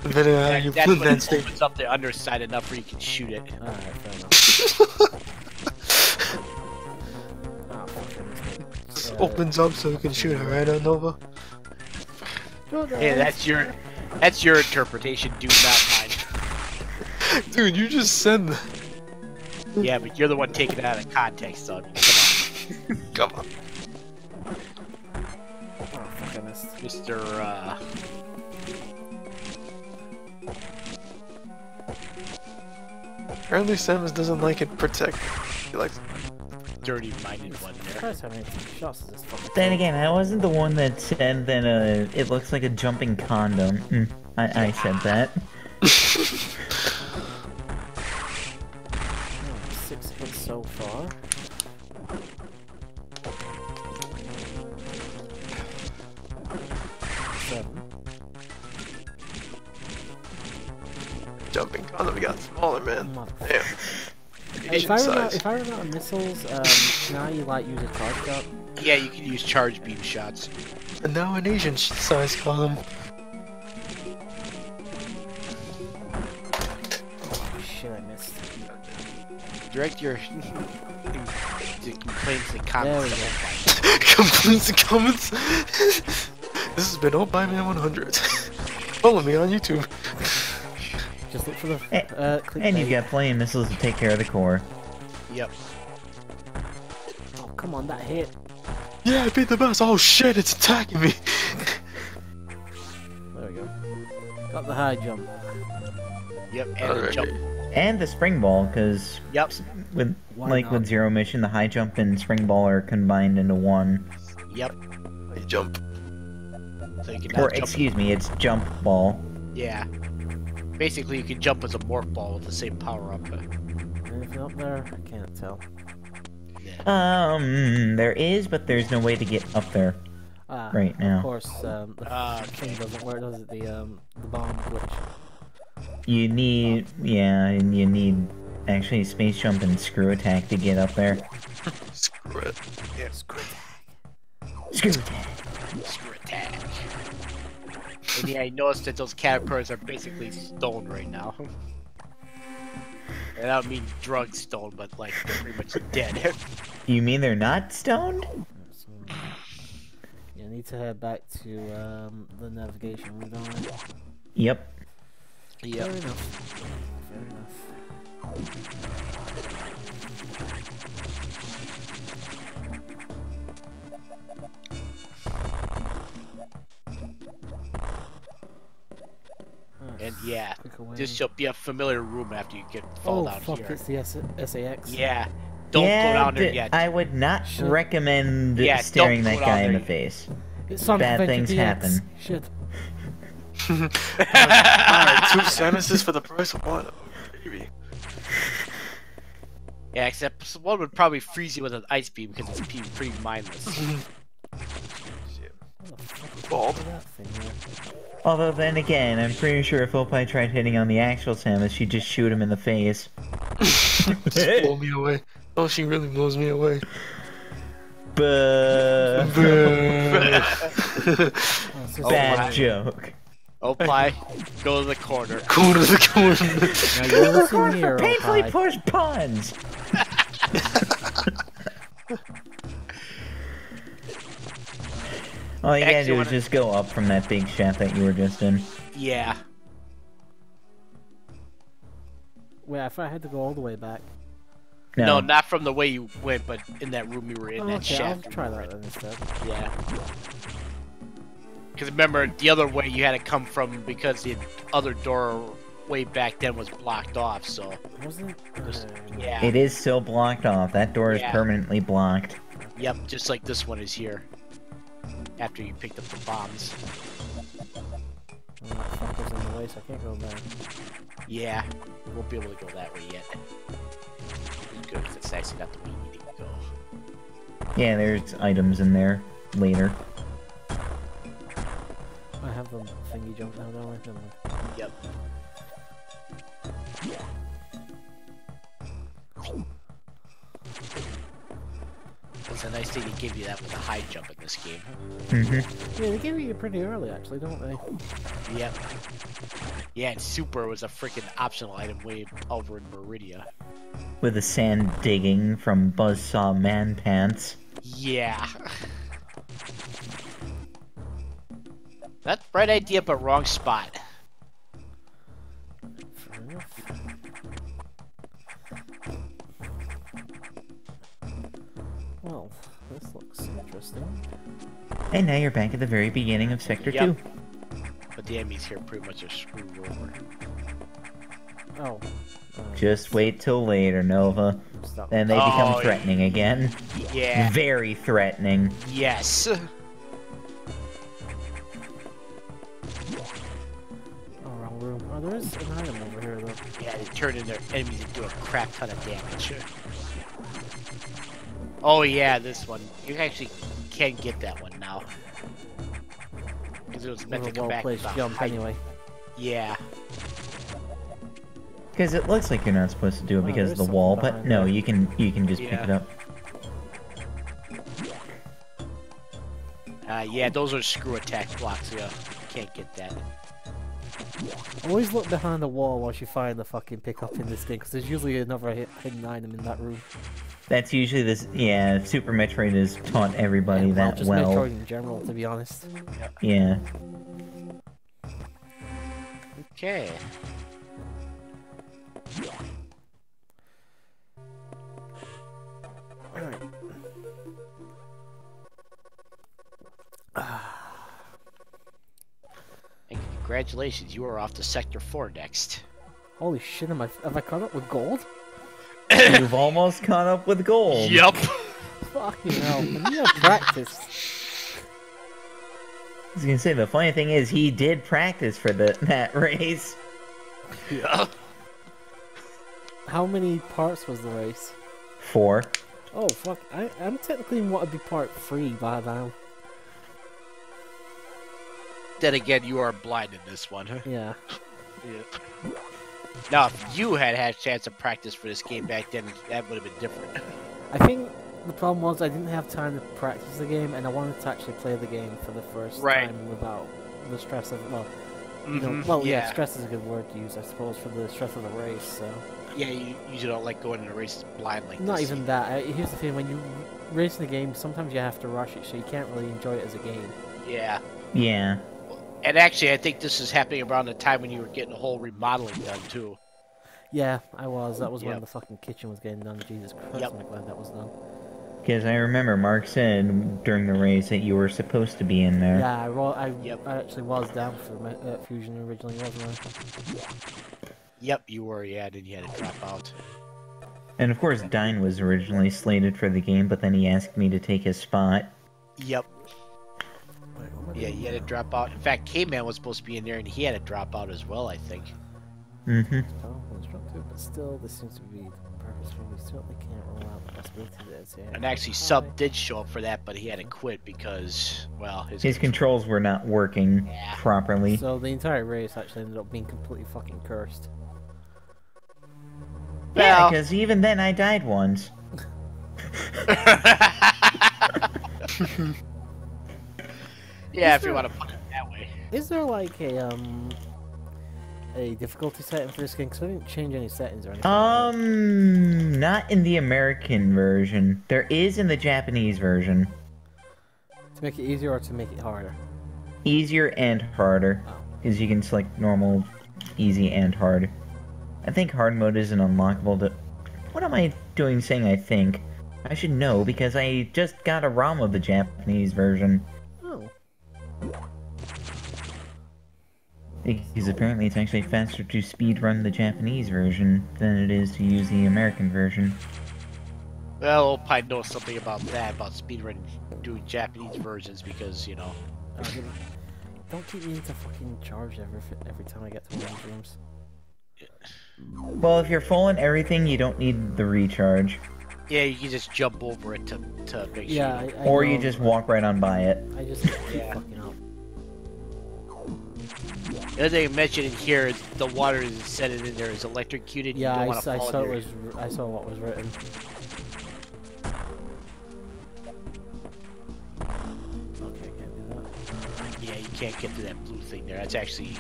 depending on how you That's put when that it stage. opens up the underside enough where you can shoot it. Alright, fair enough. Oh, fuck it. Opens up so you can shoot it, right, Nova? Hey, that's your interpretation, dude, not mine. Dude, you just said that. Yeah, but you're the one taking it out of context, so come Come on. Oh, fuck, I missed. on, Mr. Apparently Samus doesn't like it protect. He likes Dirty-minded one there. Surprised how many shots does this fucking Then again, I wasn't the one that said that it looks like a jumping condom. I said that. 6 hits so far. jumping condom. We got smaller, man. Motherfucker. Damn. If Asian I size. run out of missiles, can I like use a charge shot? Yeah, you can use charge beam shots. And now an Asian size condom. Oh shit, I missed. Direct your complaints and There we comments. go. Complaints and comments. This has been OldByMan100. Follow me on YouTube. Just look for the clickbait. And you've got plenty of missiles to take care of the core. Yep. Oh, come on, that hit. Yeah, I beat the boss. Oh shit, it's attacking me. There we go. Got the high jump. Yep. And a Alright. jump. And the spring ball, because Yep. with Why with not? Zero Mission, the high jump and spring ball are combined into one. Yep. I jump. So you can now Or jump. excuse me, it's jump ball. Yeah. Basically, you can jump as a morph ball with the same power up. Anything up there? I can't tell. There is, but there's no way to get up there right now. Of course, the thing doesn't work, does it? The bomb glitch. You need, yeah, and you need actually space jump and screw attack to get up there. Screw it. Yeah. Screw attack. Screw attack. And yeah, I noticed that those caterpillars are basically stoned right now. And I don't mean drug stoned, but like they're pretty much dead. You mean they're not stoned? So, you need to head back to the navigation room, don't we? Yep. Fair enough. Fair enough. And yeah, Click away. this shall be a familiar room after you get fall Oh down fuck! here. It's the SAX. Yeah, don't yeah, go down there yet. I would not Shit. recommend Yeah, staring don't that go guy down in the there. face. It's Sonic Bad Adventure things DX. happen. Shit. Alright, 2 Samuses for the price of 1. Oh, baby. Yeah, except one would probably freeze you with an ice beam because it's pretty mindless. Bald. That thing there. Although then again, I'm pretty sure if Opie tried hitting on the actual Samus, she'd just shoot him in the face. Just blow me away. Oh, she really blows me away. But Oh, it's just bad my. joke. Opie, go to the corner. Corner to the corner. Now you listen here, Painfully Opie. pushed puns. All you gotta Actually, do is just go up from that big shaft that you were just in. Yeah. Wait, I thought I had to go all the way back. No, not from the way you went, but in that room you were in, Oh, that okay, shaft. I'll try that then instead. Yeah. Because remember, the other way you had to come from because the other door way back then was blocked off, so... Wasn't? Yeah. It is still blocked off. That door is Yeah. permanently blocked. Yep, just like this one is here. After you picked up the bombs. Oh, that fucker's in the way, so I can't go there. Yeah. You won't be able to go that way yet. It's good, 'cause it's actually not the way you need to go. Yeah, there's items in there later. I have the thingy jump now, don't I? Never mind. Yep. It's a nice thing to give you that with a high jump in this game. Mm-hmm. Yeah, they give it you pretty early, actually, don't they? Yep. Yeah, and Super was a freaking optional item way over in Meridia. With the sand digging from Buzzsaw Man Pants. Yeah. That's right idea, but wrong spot. Fair enough. Well, this looks interesting. And now you're back at the very beginning of Sector 2. But the enemies here pretty much are screwed over. Oh. Just wait till later, Nova. Stop. Then they become threatening again. Yeah. Very threatening. Yes. Oh, wrong room. Oh, there is an item over here, though. Yeah, they turn in their enemies and do a crap ton of damage. Oh yeah, this one. You actually can get that one now. Because it was meant to come back with a jump high... anyway. Yeah. Because it looks like you're not supposed to do it because of the there's wall, something but behind no, there. you can just pick Yeah. it up. Yeah, those are screw attack blocks. Yeah, you can't get that. Always look behind the wall once you find the fucking pickup in this game, because there's usually another hidden item in that room. That's usually this. Yeah, Super Metroid has taught everybody Yeah, that just well. Metroid in general, to be honest. Yeah. Okay. Alright. And congratulations, you are off to Sector 4 next. Holy shit, have I caught up with gold? You've almost caught up with gold. Yup. Fucking hell, I need to practice. I was gonna say, the funny thing is, he did practice for that race. Yeah. How many parts was the race? 4. Oh fuck, I'm technically in what would be part 3 by now. Then again, you are blind in this one. Yeah. Yeah. Now, if you had a chance of practice for this game back then, that would have been different. I think the problem was I didn't have time to practice the game, and I wanted to actually play the game for the first time without the stress of, well, you know, well, yeah, stress is a good word to use, I suppose, for the stress of the race, so. Yeah, you usually don't like going into races blind like Not this. even that. Here's the thing, when you race in the game, sometimes you have to rush it, so you can't really enjoy it as a game. Yeah. Yeah. And actually, I think this is happening around the time when you were getting a whole remodeling done, too. Yeah, I was. That was when Yep. the fucking kitchen was getting done. Jesus Christ, Yep. I'm glad that was done. Because I remember Mark said during the race that you were supposed to be in there. Yeah, Yep. I actually was down for Fusion originally, wasn't I? Yep, you were, yeah, then you had to drop out. And of course, Dine was originally slated for the game, but then he asked me to take his spot. Yep. Wait, what am I Yeah, doing you had to now? drop out. In fact, K-Man was supposed to be in there, and he had to drop out as well, I think. Mm-hmm. Oh, let's drop to it, but still, this seems to be purposeful. We certainly can't rule out the possibility that it's here. And actually, Sub did show up for that, but he had to quit because, well, His controls were not working Yeah. properly. So the entire race actually ended up being completely fucking cursed. Yeah, Well- because even then I died once. Yeah, if you want to put it that way. Is there like a difficulty setting for this game? Because I didn't change any settings or anything. Not in the American version. There is in the Japanese version. To make it easier or to make it harder? Easier and harder. Oh. Because you can select normal, easy, and hard. I think hard mode isn't unlockable to... What am I doing saying I think? I should know because I just got a ROM of the Japanese version. Oh. Because apparently it's actually faster to speedrun the Japanese version than it is to use the American version. Well, we'll probably know something about that, about speedrunning doing Japanese versions, because, you know... Don't keep me into fucking charge every time I get to one of these rooms. Well, if you're full on everything, you don't need the recharge. Yeah, you can just jump over it to make sure. Yeah, you I Or know, you just walk right on by it. I just keep Yeah. fucking up. The other thing I mentioned in here is the water is set in there is electrocuted. Yeah, you don't I want to fall saw in there. I saw what was written. Yeah, you can't get to that blue thing there. That's actually...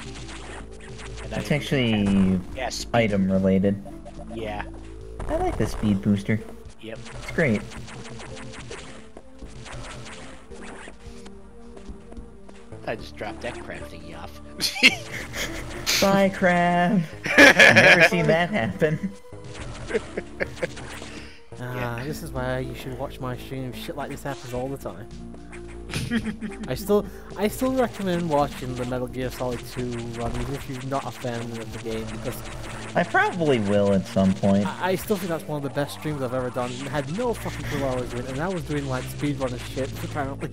It's actually Yeah, speed. item related. Yeah. I like the speed booster. Yep. It's great. I just dropped that crap thingy off. Bye, crab. Never seen that happen. This is why you should watch my stream. Shit like this happens all the time. I still recommend watching the Metal Gear Solid 2 run, even if you're not a fan of the game, because I probably will at some point. I still think that's one of the best streams I've ever done. I had no fucking clue what I was doing, and I was doing like speedrunner shit, apparently.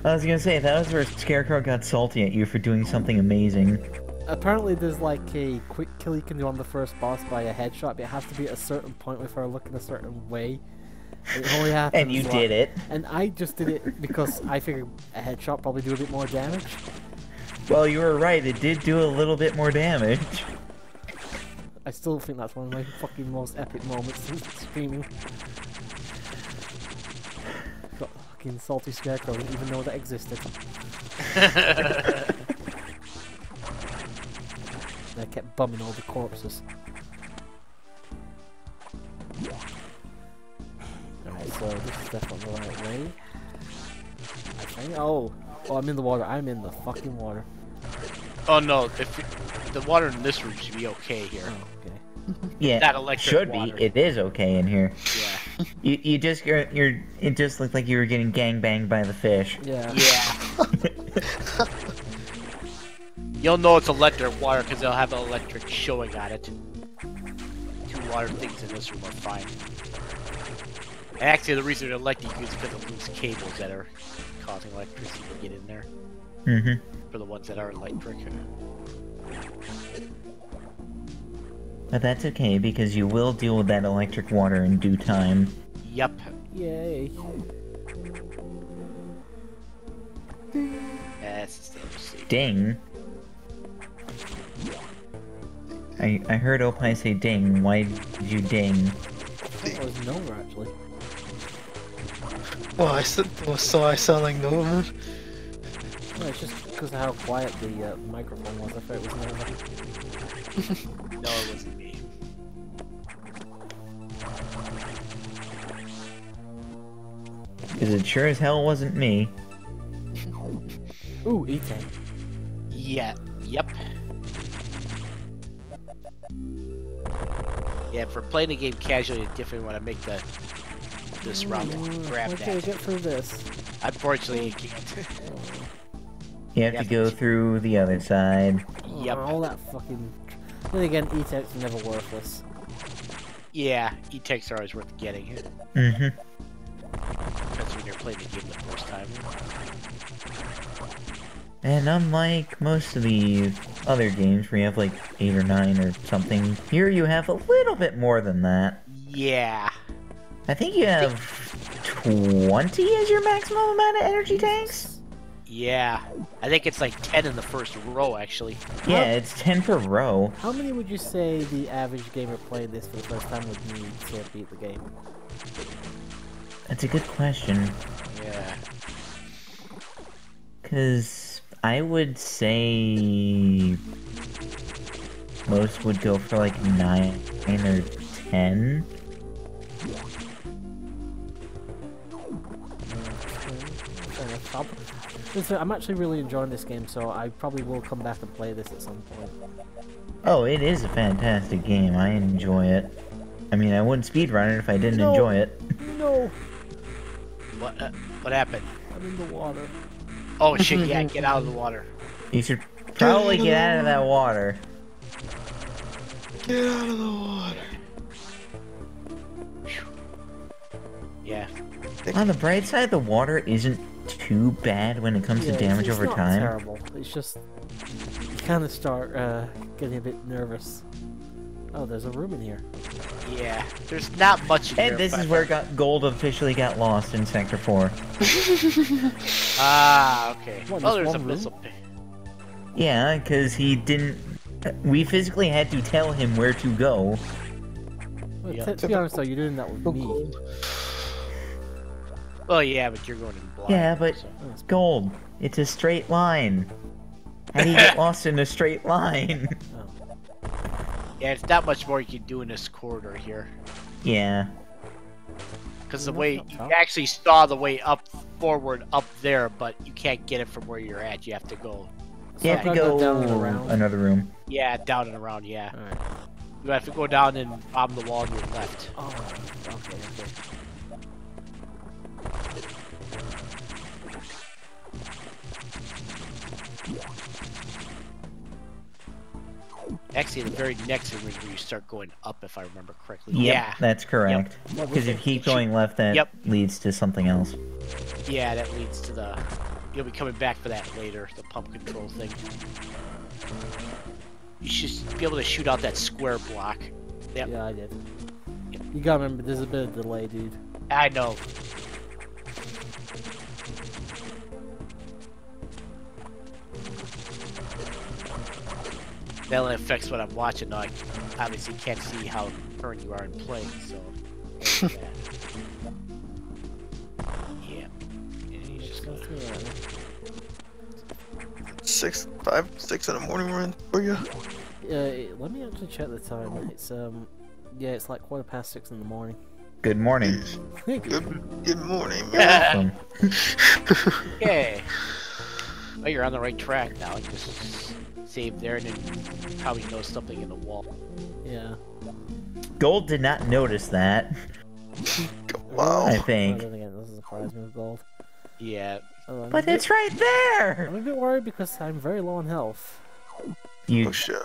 I was gonna say, that was where Scarecrow got salty at you for doing something amazing. Apparently there's like a quick kill you can do on the first boss by a headshot, but it has to be at a certain point with her looking a certain way. It only happens And you did it. And I just did it because I figured a headshot probably do a bit more damage. Well, you were right, it did do a little bit more damage. I still think that's one of my fucking most epic moments since streaming. Got fucking salty Scarecrow, didn't even know that existed. I kept bumming all the corpses. Alright, so this is definitely the right way. I think. Oh, I'm in the water. I'm in the fucking water. Oh no, the water in this room should be okay here. Oh, okay. Yeah, That electric should water. be. It is okay in here. Yeah. You just it just looked like you were getting gangbanged by the fish. Yeah. Yeah. You'll know it's electric water because they'll have electric showing on it. 2 water things in this room are fine. And actually, the reason they're electric is because of loose cables that are causing electricity to get in there. Mm-hmm. For the ones that are electric. But that's okay, because you will deal with that electric water in due time. Yup. Yay. That's still safe. Ding. I heard Opie say ding. Why did you ding? That was nowhere actually. Well, I sound like no one. No, it's just because of how quiet the microphone was. I thought it was nowhere. No, it wasn't me. Because it sure as hell wasn't me. Ooh, E-Tank. Yeah. Yep. Yeah, for playing the game casually, it's different when I make this round and grab Okay, that. get through this. Unfortunately, you can't. You have to go through the other side. Yep. All that fucking... Then again, E-Tank's never worthless. Yeah, E-Techs are always worth getting. Mm-hmm. Depends when you're playing the game the first time. And unlike most of the other games where you have like 8 or 9 or something, here you have a little bit more than that. Yeah. I think you have 20 as your maximum amount of energy tanks? Yeah. I think it's like 10 in the first row, actually. Yeah, it's 10 per row. How many would you say the average gamer playing this for the first time would need to beat the game? That's a good question. Yeah. Because I would say most would go for like 9 or 10. Listen, I'm actually really enjoying this game, so I probably will come back and play this at some point. Oh, it is a fantastic game. I enjoy it. I mean, I wouldn't speedrun it if I didn't enjoy it. No! What happened? I'm in the water. Oh shit, yeah, get out of the water. You should probably get out of that water. Get out of the water. Yeah. On the bright side, the water isn't too bad when it comes to damage it's over not time. terrible. It's just... You kind of start getting a bit nervous. Oh, there's a room in here. Yeah. There's not much in And here, this but- is where gold officially got lost in Sector 4. Ah, okay. What, Oh, just there's a one room? missile pit. Yeah, because he didn't... We physically had to tell him where to go. Well, Yeah. to be honest though, you're doing that with me. Well, yeah, but you're going in blind. Yeah, but Oh, it's- gold. It's a straight line. How do you get lost in a straight line? Yeah, it's not much more you can do in this corridor here. Yeah. Because the way you actually saw the way up forward up there, but you can't get it from where you're at. You have to go. So You I've have to gotta go down and around. another room. Yeah, down and around. Yeah, Alright. you have to go down and bomb the wall on your left. Oh, okay. Actually, the very next room is where you start going up, if I remember correctly. Yep, Yeah, that's correct. Yep. Because if you keep going left, that leads to something else. yeah, that leads to the. You'll be coming back for that later, the pump control thing. You should be able to shoot out that square block. Yep. Yeah, I did. You gotta remember, there's a bit of delay, dude. I know. That only affects what I'm watching. Though I obviously can't see how current you are in playing, so. there's that. Yeah. And you just Go through that. 6 in the morning run for you. Let me actually check the time. It's yeah, it's like 6:15 in the morning. Good morning. Good morning, man. Awesome. Okay. Well, you're on the right track now. You just save there and then probably know something in the wall. Yeah. Gold did not notice that, Wow. I I think. don't think it doesn't surprise me with gold. Yeah. Oh, But it's right there! I'm a bit worried because I'm very low on health. You, Oh shit.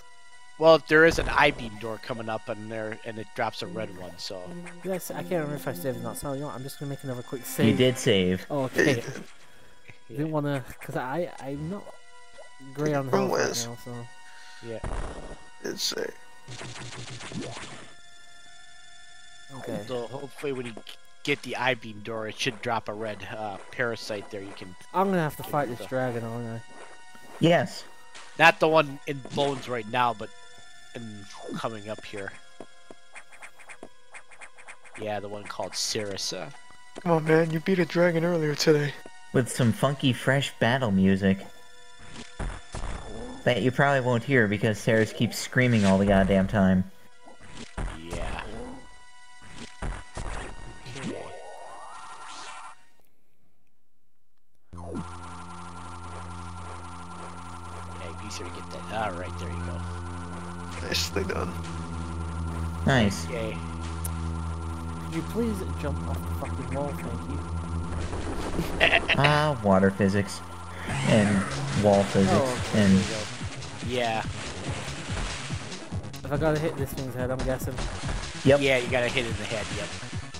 Well, there is an I-beam door coming up in there, and it drops a red one, so... Yes, I can't remember if I saved or not, so you know what, I'm just gonna make another quick save. you did save. Oh, Yeah, you okay. did. Didn't wanna, cause I'm not great on From health right Wes. now, so. Yeah. Did say. Okay. So hopefully when you get the I-beam door, it should drop a red parasite there. You can... I'm gonna have to fight this dragon, aren't I? Yes. Not the one in Bones right now, but coming up here. Yeah, the one called Sarasa. Come on, man. You beat a dragon earlier today. With some funky, fresh battle music. That you probably won't hear because Sarah's keeps screaming all the goddamn time. Yeah. Okay. Yeah, be sure to get that. Alright, there you go. Nicely done. Nice. Okay. Could you please jump off the fucking wall, thank you? Ah, water physics. And wall physics. Oh, okay, and there you go. Yeah. If I gotta hit this thing's head, I'm guessing. Yep. Yeah, you gotta hit it in the head, yep.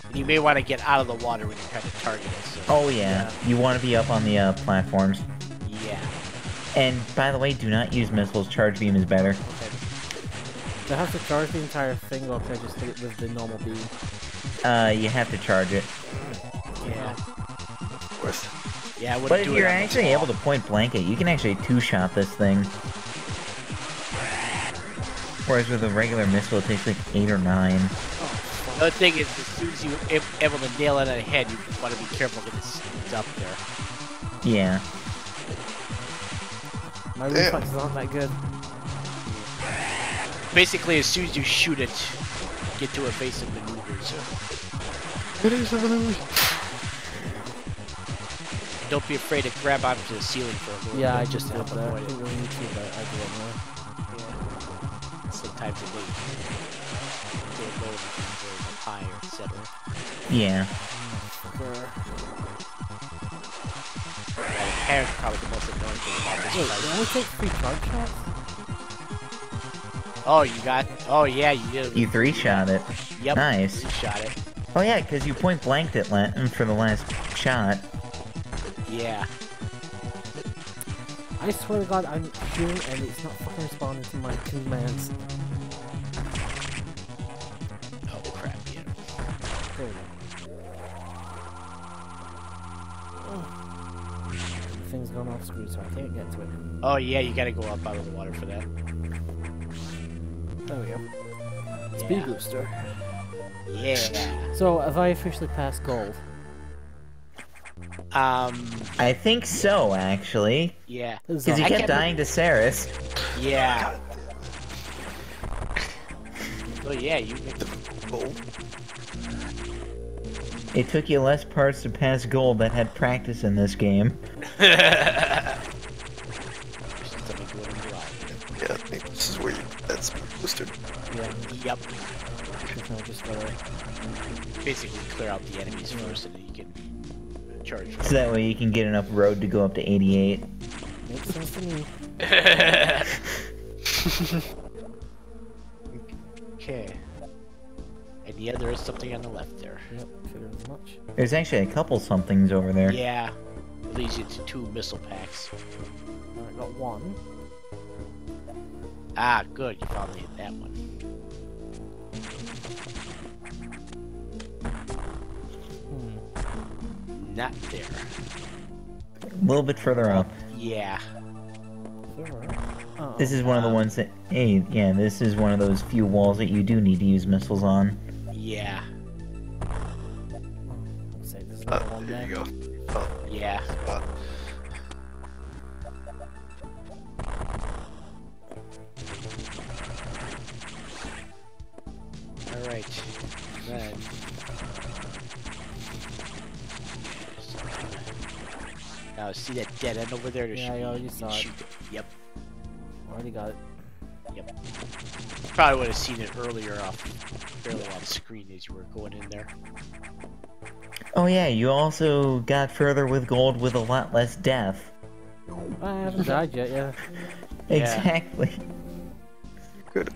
And you may want to get out of the water when you're trying to target it, so... Oh yeah, you want to be up on the platforms. Yeah. And by the way, do not use missiles. Charge beam is better. Okay. Do I have to charge the entire thing, or can I just hit it with the normal beam? You have to charge it. Yeah. Of course. Yeah, I wouldn't But if do it you're on the actually wall. able to point blank it, you can actually two-shot this thing. Whereas with a regular missile, it takes like 8 or 9. The other thing is, as soon as you're able to nail it on the head, you want to be careful because it's up there. Yeah. My Damn. reflexes aren't that good. Basically, as soon as you shoot it, get to evasive maneuvers. It is really. Don't be afraid to grab onto the ceiling for a little Yeah, bit. I just to did help that. I avoid think it. on YouTube I do it more. Yeah. Sometimes it may go low or high, etc. Yeah. The parent's probably the most annoying thing about this Wait, fight. did I take 3 charge shots? Oh, you got... Oh, yeah, you did. You 3-shot it. Yep. Nice. You shot it. Oh yeah, because you point blanked it for the last shot. Yeah. I swear to God, I'm shooting and it's not fucking responding to my commands. Oh, crap, yeah. There we go. The thing's gone off screen, so I can't get to it. Oh, yeah, you gotta go up out of the water for that. There we go. Yeah. Speed booster. Yeah. So, have I officially passed gold? I think so, actually. Yeah. This is Because he all- kept dying to Saris. Yeah. Oh yeah, you. Oh, It took you less parts to pass gold that had practice in this game. yeah, I think this is where that's boosted. Yeah, Yep. no, just gotta... Basically, clear out the enemies first, and then you can charge. So that way you can get enough road to go up to 88. Makes sense to me. Okay. And yeah, there is something on the left there. Yep, figured as much. There's actually a couple somethings over there. Yeah. It leads you to 2 missile packs. Alright, got one. Ah, good. You finally hit that one. Not there. A little bit further up. Yeah. Oh, This is one of the ones that... Hey, yeah, this is one of those few walls that you do need to use missiles on. Yeah. let's say there's another one There there. you go. Oh, Yeah. spot. Alright. Then. Now, see that dead end over there? There Yeah, should I be- already you can saw it. shoot Yep. Already got it. Yep. Probably would have seen it earlier barely on screen as you were going in there. Oh yeah, you also got further with gold with a lot less death. I haven't died yet, yeah. Yeah. Exactly. Good.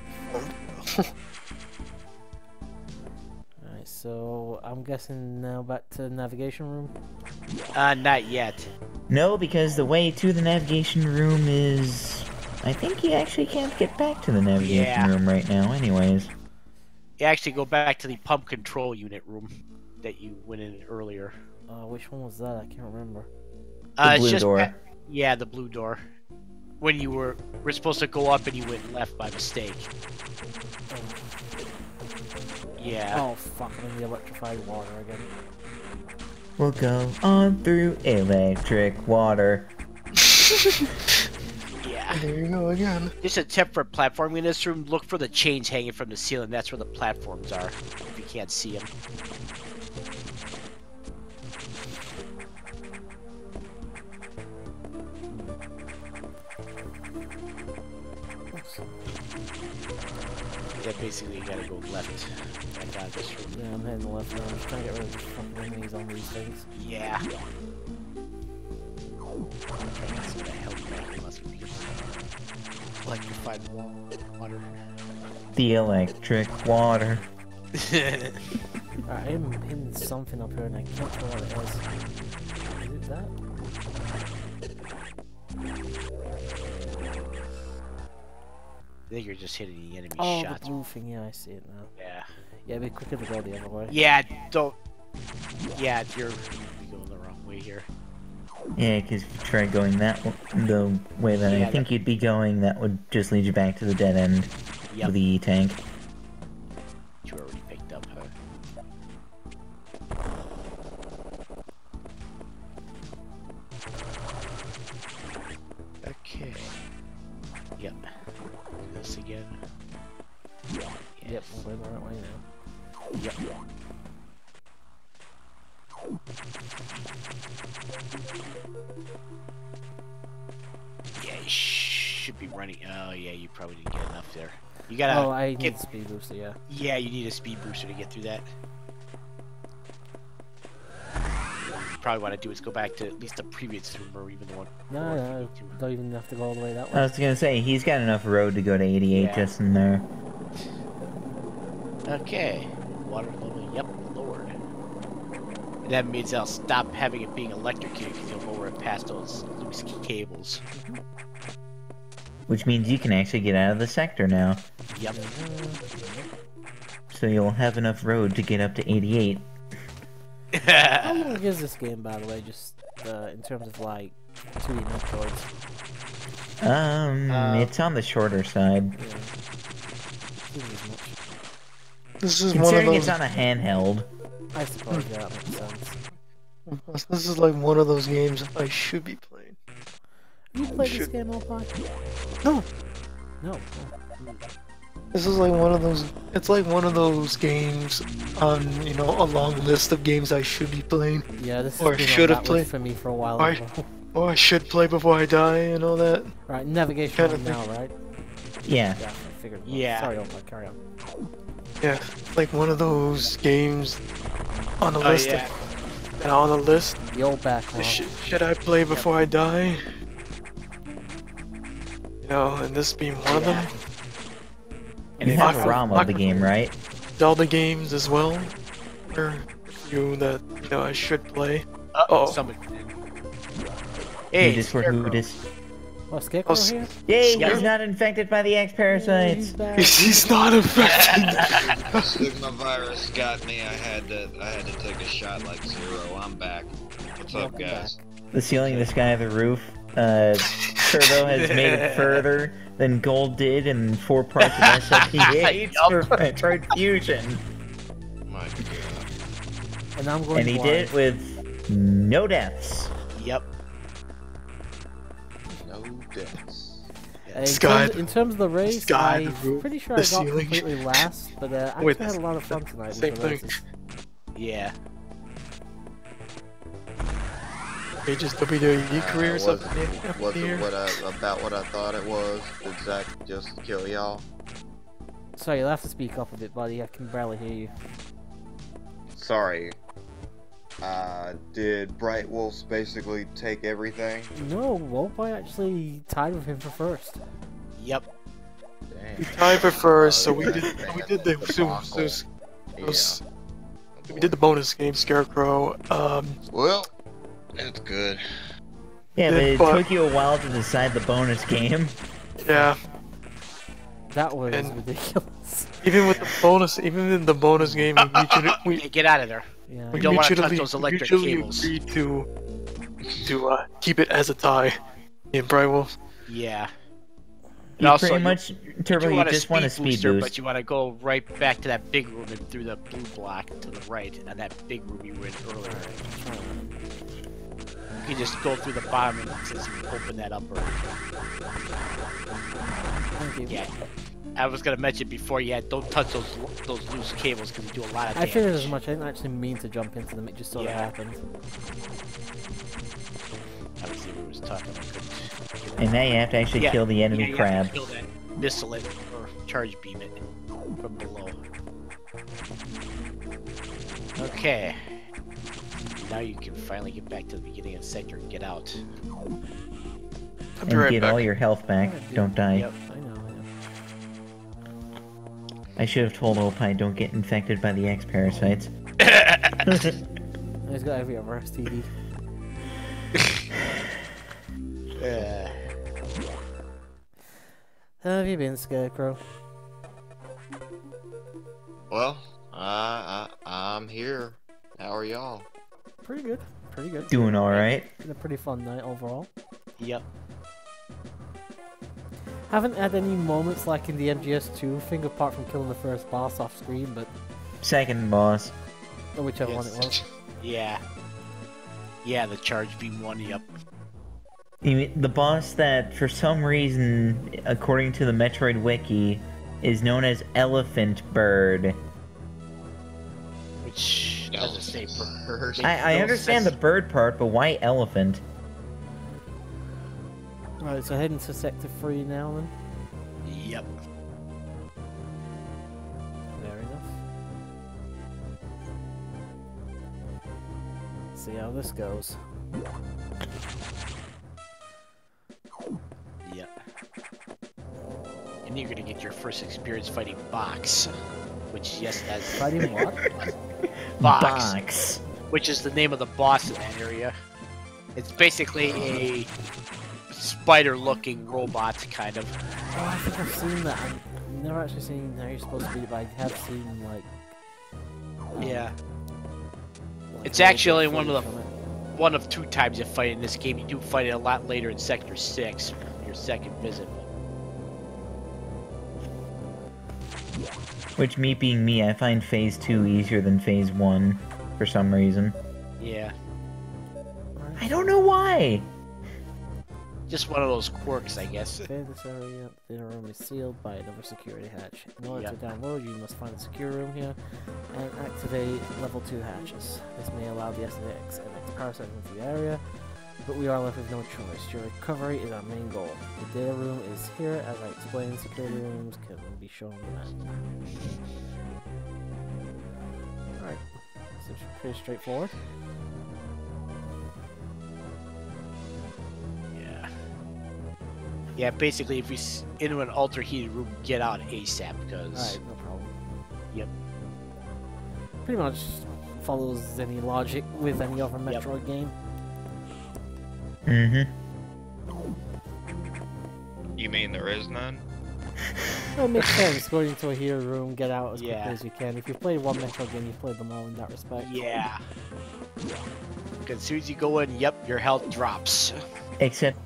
Alright, so I'm guessing now back to the navigation room. Not yet. No, because the way to the navigation room is... I think you actually can't get back to the navigation Yeah. room right now anyways. You actually go back to the pump control unit room that you went in earlier. Which one was that? I can't remember. The It's blue just door. Yeah, the blue door. When you were supposed to go up and you went left by mistake. Yeah. Oh fuck, I'm in the electrified water again. We'll go on through electric water. Yeah. There you go again. Just a tip for platforming in this room, look for the chains hanging from the ceiling. That's where the platforms are, if you can't see them. Yeah, basically you gotta go left. Back out of this room. Yeah, I'm heading left now. I'm just trying to get rid of the fucking enemies on these things. Yeah. I'm trying to get some of that health back unless we get electrified water. The electric water. Alright, I'm hitting something up here and I can't tell what it is. Is it that? I think you're just hitting the enemy Oh, shots. the blue thing. Yeah, I see it now. Yeah. Yeah, it'd be quicker to go the other way. Yeah, don't. Yeah, you're going the wrong way here. Yeah, because if you try going the way that Yeah, I think you'd be going, that would just lead you back to the dead end Yep. of the E-tank. You already picked up, huh? Okay. Yep. Do this again. Yep, Yes. we're going the right way now. Yep. Yeah, you should be running. Oh, yeah, you probably didn't get enough there. You gotta. Oh, I need get. speed booster, yeah. Yeah, you need a speed booster to get through that. What you probably want to do is go back to at least the previous room or even the one. No, no, don't even have to go all the way that I way. was gonna say, he's got enough road to go to 88 Yeah. just in there. Okay. Water level, yep, lowered. And that means I'll stop having it being electrocuted because you'll lower it past those loose cables. Which means you can actually get out of the sector now. Yep. So you'll have enough road to get up to 88. How long is this game, by the way, just in terms of, like, 2D Metroids? It's on the shorter side. Yeah. Seems as much. This is one of Considering those. it's on a handheld. I suppose, yeah, that makes sense. This is like one of those games I should be playing. You played this Should- game all time? No, No. this is like one of those. It's like one of those games on a long list of games I should be playing, Yeah, this Or has been should on have that list played- for me for a while. or, as well. or I should play before I die and all that. Right, navigation Kinda on now, right? Yeah. Yeah, I figured. Yeah. Sorry, Opa, carry on. Yeah, like one of those games on the Oh, list. yeah. And on the list, The old backlog. should I play before I die? And this being one of them. You if have I- a ROM of the game, right? Zelda games as well. Or a few that I should play. Uh-oh. Uh-oh. Somebody. Hey, Hey, who dis for Scarecrow. who dis? Oh, Scarecrow Oh, here? Yay, Yeah. he's not infected by the X He's parasites. back. He's not infected. Sigma virus got me. I had to take a shot like Zero. I'm back. What's up, Welcome guys? The ceiling, the sky, the roof. Turbo has made it further than Gold did in 4 parts of SFP8 for Metroid Fusion. My God. And I'm going And he blind. did it with no deaths. Yep. No deaths. In Sky- terms, in terms of the race, Sky, the I'm roof, pretty sure the I got ceiling. completely last, but I Wait, actually had a lot of fun tonight same with the thing. races. Yeah. Ages WWE careers up wasn't, in the wasn't here. what I thought it was. Did Zach just kill y'all? Sorry, you'll have to speak up a bit, buddy. I can barely hear you. Sorry. Did Bright Wolves basically take everything? No, Wolfboy actually tied with him for first. Yep. We Dang. tied for first, so we Yeah, did. man, We did that's the. debacle. those- We did the bonus game, Scarecrow. Well, it's good. Yeah, but it But- took you a while to decide the bonus game. Yeah. That was And- ridiculous. Even in the bonus game, we Get out of there. Yeah. we don't wanna touch mutually, those electric mutually cables. agreed to keep it as a tie in Bright Wolf. Yeah. You also, pretty much, Turbo, you just want a speed booster, boost. but you want to go right back to that big room and through the blue block to the right, and that big room you were in earlier. You can just go through the bottom and just open that up. Thank you. Yeah. I was gonna mention before, yeah, don't touch those loose cables because you do a lot of I damage. figured as much. I didn't actually mean to jump into them. It just sort of Yeah. happened. Obviously, we was talking. I couldn't- And now you have to actually kill the enemy you crab. have to kill that missile it or charge beam it from below. Okay. Now you can finally get back to the beginning of the sector and get out. I'll be And right get back. all your health back. Don't die. Yep. I know. I should have told Opie don't get infected by the X parasites. He's got every other STD. How have you been, Scarecrow? Well, I'm here. How are y'all? Pretty good. Pretty good. Doing alright. Been a pretty fun night overall. Yep. Haven't had any moments like in the MGS2 thing apart from killing the first boss off screen, but Second boss. or whichever one it was. Yeah. Yeah, the charge beam one, yep. You mean the boss that, for some reason, according to the Metroid Wiki, is known as Elephant Bird. Which doesn't say bird. I understand the bird part, but why elephant? Right, so heading to Sector 3 now then. Yep. Fair enough. See how this goes. Yep. And you're gonna get your first experience fighting Box. Which, yes, that's Fighting what? Box. Which is the name of the boss in that area. It's basically a spider-looking robot, kind of. Oh, I think I've seen that. I've never actually seen how you're supposed to beat it, but I have seen, like... Yeah. like, It's a little actually bit one of the from it. one of two times you fight in this game. You do fight it a lot later in Sector 6, your second visit. Which, me being me, I find Phase 2 easier than Phase 1, for some reason. Yeah. I don't know why. Just one of those quirks, I guess. Okay, this area, the inner room is sealed by another security hatch. In order to download, you must find the secure room here and activate level 2 hatches. This may allow the SNX and X parasite into the area, but we are left with no choice. Your recovery is our main goal. The data room is here. As I explained, security rooms can be shown on the map. Alright, seems pretty straightforward. Yeah, basically, if you're into an ultra-heated room, get out ASAP, because... Alright, no problem. Yep. Pretty much follows any logic with any other Metroid game. Mm-hmm. You mean there is none? Well, it makes sense. Go into a heated room, get out as quickly Yeah. as you can. If you've played one Metroid game, you've played them all in that respect. Yeah. Because as soon as you go in, yep, your health drops. Except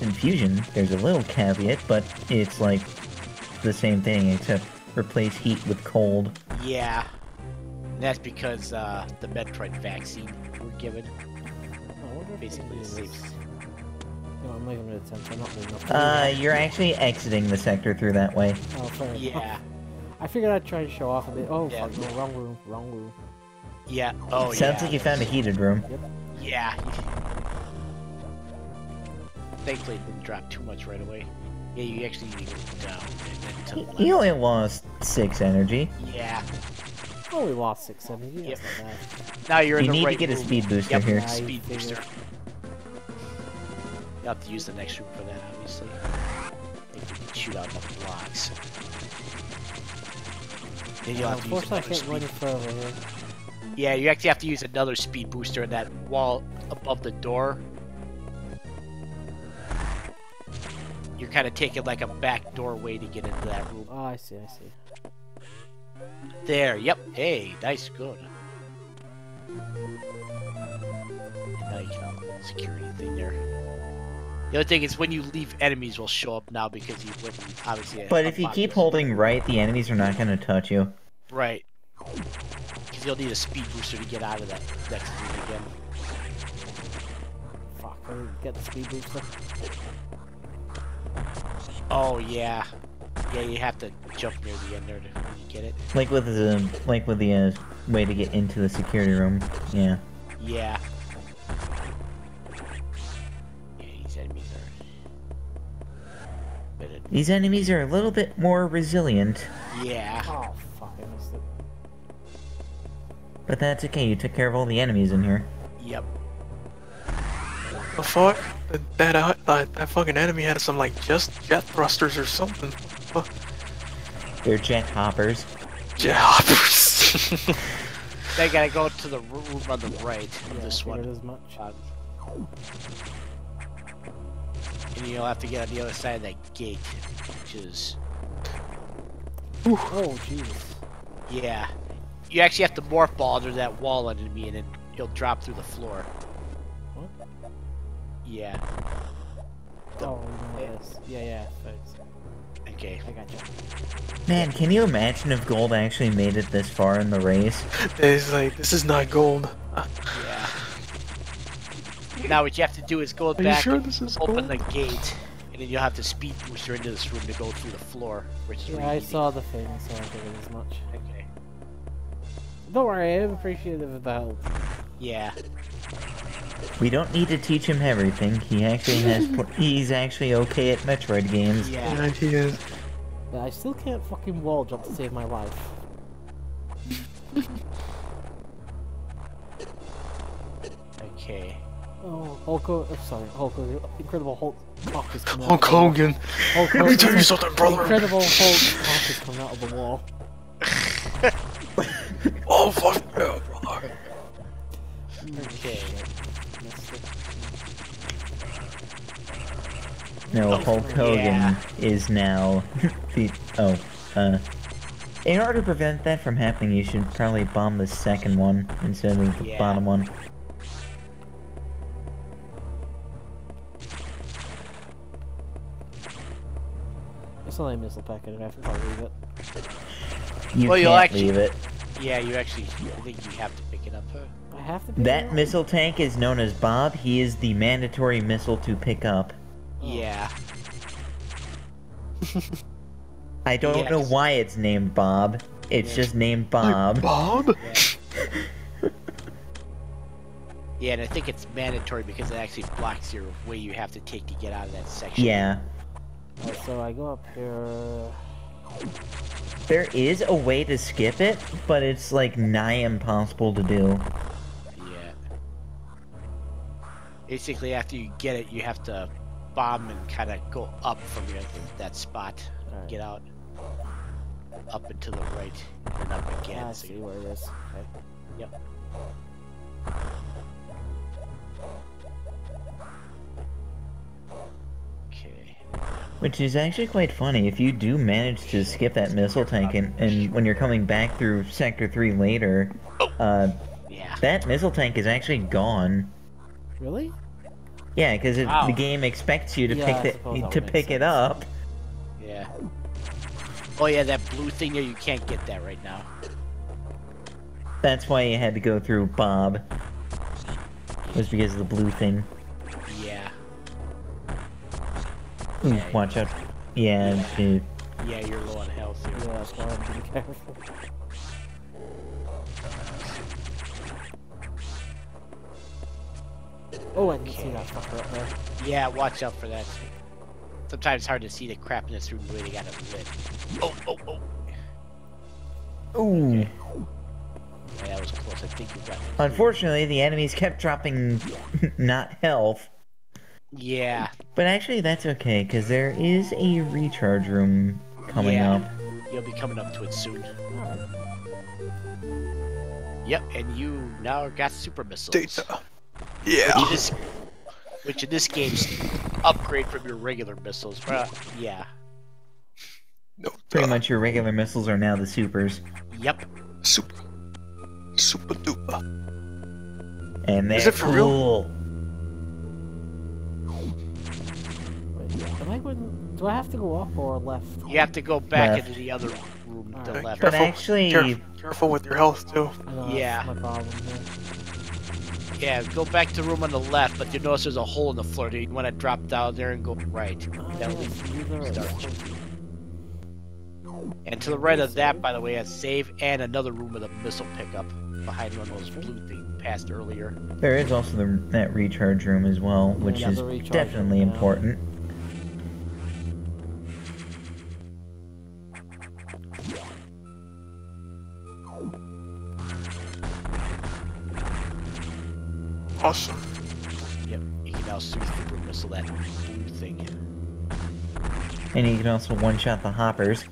in Fusion, there's a little caveat, but it's like the same thing, except replace heat with cold. Yeah. And that's because the Metroid vaccine we're given. I wonder if Basically, it it is- saves. No, I'm not even gonna attempt. I'm not moving up. You're actually exiting the sector through that way. Oh, fair enough. Yeah. I figured I'd try to show off a bit. Oh, Yeah. fuck, no, wrong room, wrong room. Yeah. Oh, yeah. Sounds like you found a heated room. Yeah. Thankfully, it didn't drop too much right away. Yeah, you actually need to go down and then to the left. You only lost 6 energy. Yeah. Oh, we lost 6 energy. Yep. That's not bad. Now you're in You the need right to get a room. speed booster Yep. here. I Speed figured. booster. You have to use the next room for that, obviously. If you can shoot out enough blocks. Then you'll have to use Unfortunately, I another can't go any speed. further here. Yeah, you actually have to use another speed booster in that wall above the door. You're kind of taking like a back doorway to get into that room. Oh, I see, I see. There, yep. Hey, nice, good. And now you can unlock the security thing there. The other thing is when you leave, enemies will show up now because you went obviously. But if you keep holding right, the enemies are not going to touch you. Right. Because you'll need a speed booster to get out of that next room again. Fuck, I didn't get the speed booster. Oh yeah. Yeah, you have to jump near the end there to get it. Like with the way to get into the security room. Yeah. Yeah. Yeah, these enemies are. These enemies are a little bit more resilient, Yeah. Oh, fuck, I missed it. but that's okay. You took care of all the enemies in here. Yep. The fuck? That fucking enemy had some like just jet thrusters or something. Fuck. They're jet hoppers. Jet hoppers. They gotta go to the room on the right. Yeah, This I figured one. as much. And you'll have to get on the other side of that gate, which is. Oh, Jesus. Yeah. You actually have to morph ball under that wall under me and then you'll drop through the floor. What? Yeah. Oh, you know what this. Yeah, thanks. Okay. I got you. Man, can you imagine if Gold actually made it this far in the race? It's like, this is not gold. Yeah. Now what you have to do is go Are you back, sure this is open gold? the gate, and then you'll have to speed booster into this room to go through the floor, which is Yeah, really I easy. saw the thing, so I figured as much. Okay. Don't worry, I am appreciative of the help. Yeah. We don't need to teach him everything. He actually has. He's actually okay at Metroid games. Yeah. Yeah, he is. But I still can't fucking wall jump to save my life. Okay. Oh, Hulk Hogan. Sorry, Hulk Hogan. Incredible Hulk cock is coming out. Hulk of the wall. Hogan. Hulk Let me tell you Hogan. something, brother. Incredible Hulk cock is coming out of the wall. Oh, fuck yeah, brother. Okay. Missed it. No, Hulk Hogan yeah. is now the. In order to prevent that from happening, you should probably bomb the second one instead of the Yeah. bottom one. It's only a missile packet, I have to probably leave it. You Well, you'll can't actually- leave it. Yeah, you actually. I think you have to pick it up. I have to be That there? missile tank is known as Bob. He is the mandatory missile to pick up. Yeah. I don't know Yes. why it's named Bob. It's Yeah. just named Bob. Bob? Yeah. Yeah, and I think it's mandatory because it actually blocks your way you have to take to get out of that section. Yeah. Alright, so I go up here. There is a way to skip it, but it's like nigh impossible to do. Yeah. Basically, after you get it, you have to bomb and kind of go up from that spot. Alright. Get out. Up and to the right, and up again. I so see you- where it is. Okay. Yep. Okay. Which is actually quite funny. If you do manage to skip that missile tank and when you're coming back through Sector 3 later, Yeah. that missile tank is actually gone. Really? Yeah, because Wow. the game expects you to Yeah, I pick suppose that to would make pick it sense. up. Yeah. Oh yeah, that blue thing there, you can't get that right now. That's why you had to go through Bob. Was because of the blue thing. Yeah. Ooh, Yeah. watch out. Yeah, dude. Yeah, you're low on health here. Yeah, that's why I'm being careful. Oh, I didn't see that fucker up there. Yeah, watch out for that. Sometimes it's hard to see the crapness through the way they got it lit. Oh, oh, oh. Ooh. Yeah, that was close. I think you got it. Unfortunately, the enemies kept dropping not health. Yeah. But actually, that's okay, because there is a recharge room coming Yeah. up. You'll be coming up to it soon. Alright. Yep, and you now got super missiles. Data. Which Yeah. in this, which in this game's upgrade from your regular missiles. Yeah. No. Pretty much your regular missiles are now the supers. Yep. Super. Super duper. And they're Is it for real? cool. Wait, am I going... Do I have to go up or left? You have to go back Left. into the other room to the Alright. left. But Careful. actually, Careful with your health too. I know, Yeah. that's my problem here. Yeah, go back to the room on the left, but you notice there's a hole in the floor. You want to drop down there and go right. That'll lead yes, you either to is. start. And to the right of that, by the way, a save and another room with a missile pickup behind one of those blue things passed earlier. there is also that recharge room as well, which Yeah, is the recharge definitely room, yeah. important. Awesome. Yep, you can now super missile that blue thing. And you can also one-shot the hoppers.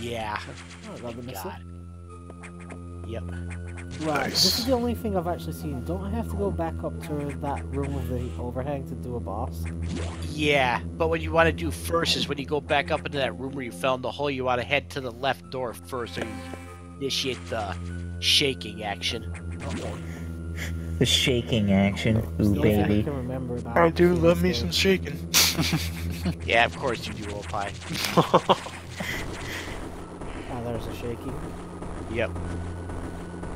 Yeah. Oh, I got the missile. God. Yep. Right, this Nice. is the only thing I've actually seen. Don't I have to go back up to that room with the overhang to do a boss? Yeah, but what you want to do first is when you go back up into that room where you fell in the hole, you want to head to the left door first so you initiate the shaking action. Okay. The shaking action. Ooh, I baby. can remember about I do seeing love me this some game. shaking. Yeah, of course you do, Opie. Ah, there's a shaky. Yep.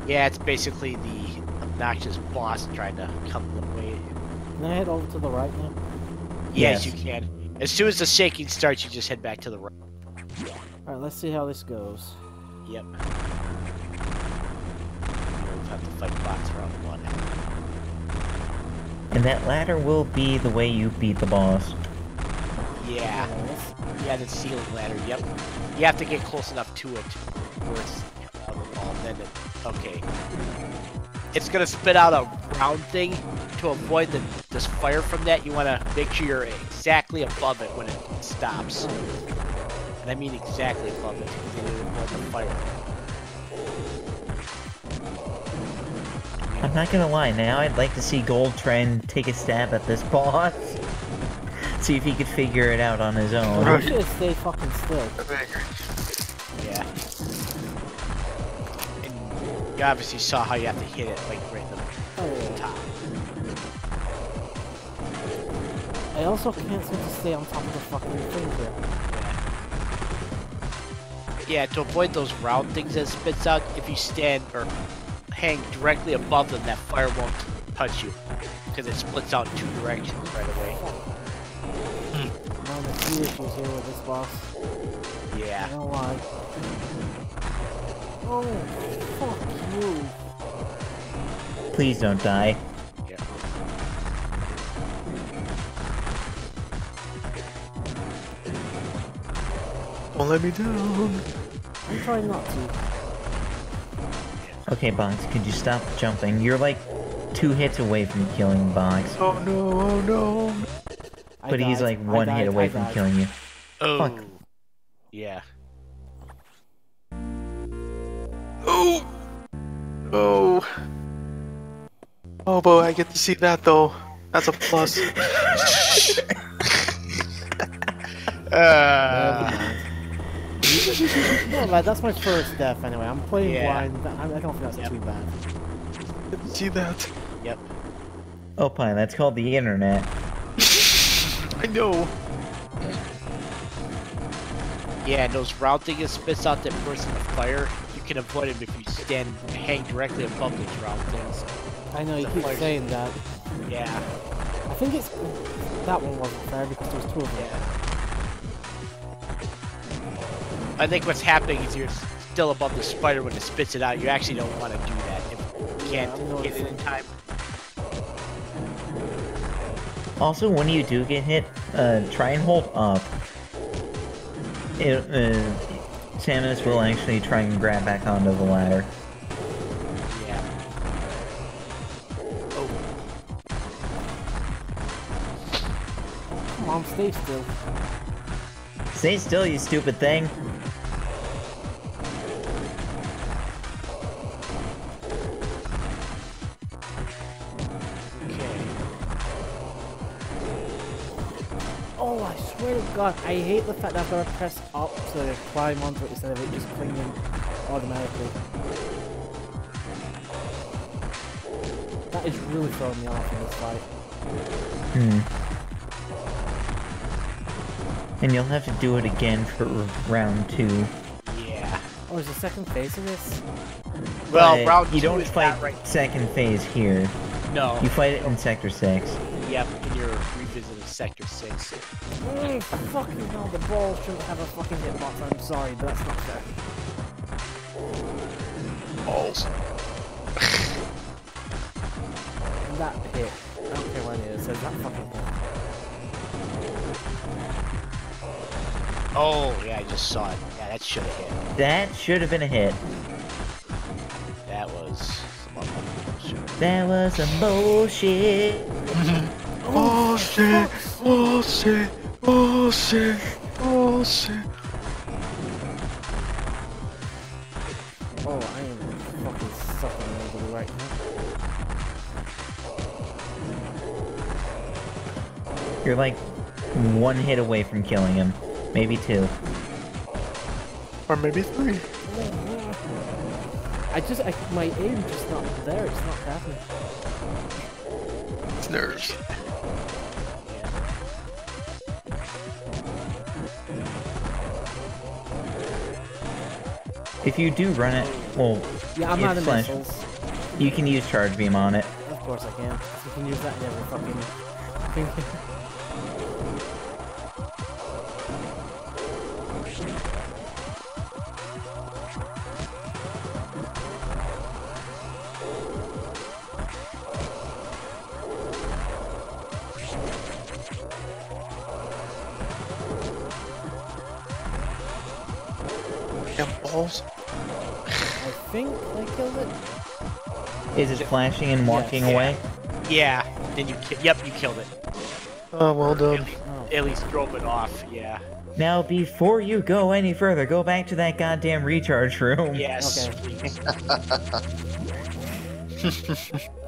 Yeah, it's basically the obnoxious boss trying to come the way. Can I head over to the right now? Yes, Yes. you can. As soon as the shaking starts, you just head back to the right. Alright, let's see how this goes. Yep. You'll have to fight bots round one. And that ladder will be the way you beat the boss. Yeah. Yeah, the ceiling ladder, yep. You have to get close enough to it where it's on the wall, then it, okay. It's gonna spit out a round thing. To avoid this fire from that, you wanna make sure you're exactly above it when it stops. And I mean exactly above it, because then you avoid the fire. I'm not gonna lie, now I'd like to see Gold try and take a stab at this boss. See if he could figure it out on his own. I should stay fucking still. Yeah. And you obviously saw how you have to hit it, like right in the Oh, yeah. top. I also can't seem to stay on top of the fucking thing here. Yeah, to avoid those round things that it spits out, if you stand or hang directly above them, that fire won't touch you. Because it splits out in 2 directions right away. Man, there's 2 issues here with this boss. Yeah. I don't know why. Oh, fuck you. Please don't die. Yeah. Don't let me down. I'm trying not to. Okay, Box, could you stop jumping? You're like 2 hits away from killing Box. Oh no, oh no. But he's like 1 hit away from killing you. Oh. Fuck. Yeah. Oh! Oh! Oh boy, I get to see that though. That's a plus. No, man, that's my first death anyway. I'm playing Yeah. blind. I don't think that's too bad. Get to see that. Yep. Opine, that's called the internet. I know. Yeah, and those round things spits out that burst of fire. You can avoid them if you hang directly above those round things. I know, you keep saying that. Yeah. I think it's... That one wasn't fair because there was 2 of them. I think what's happening is you're still above the spider when it spits it out. You actually don't want to do that if you can't get it in time. Also, when you do get hit, try and hold up. Samus will actually try and grab back onto the ladder. Yeah. Oh. Come on, stay still. Stay still, you stupid thing. Oh, I swear to God, I hate the fact that I've got to press up to climb onto it instead of it just clinging automatically. That is really throwing me off in this fight. And you'll have to do it again for round 2. Yeah. Oh, is the second phase of this? Well, But round 2 you don't is fight not right. second phase here. No. You fight it in Sector 6. Yep, and you're revisiting Sector 6. Fucking hell, the ball shouldn't have a fucking hitbox, I'm sorry, but that's not fair. Balls. And that hit, I don't care what it is, it says that fucking hit. Oh, yeah, I just saw it. Yeah, that should have hit. That should have been a hit. That was some other bullshit. That was some bullshit. Oh shit! Oh shit! Oh shit! Oh shit! Oh, I am fucking suffering over right now. You're like 1 hit away from killing him. Maybe 2. Or maybe 3. My aim just not there, it's not happening. It's nerves. If you do run it, well, Yeah, I'm it's out of flash. missiles. You can use Charge Beam on it. Of course I can. You can use that in every fucking thing. Damn balls. I think I killed it. Is it flashing and walking Yes. away? Yeah, then you yep, you killed it. Oh, well done. At least drove it off, yeah. Now, before you go any further, go back to that goddamn recharge room. Yes, Okay. please.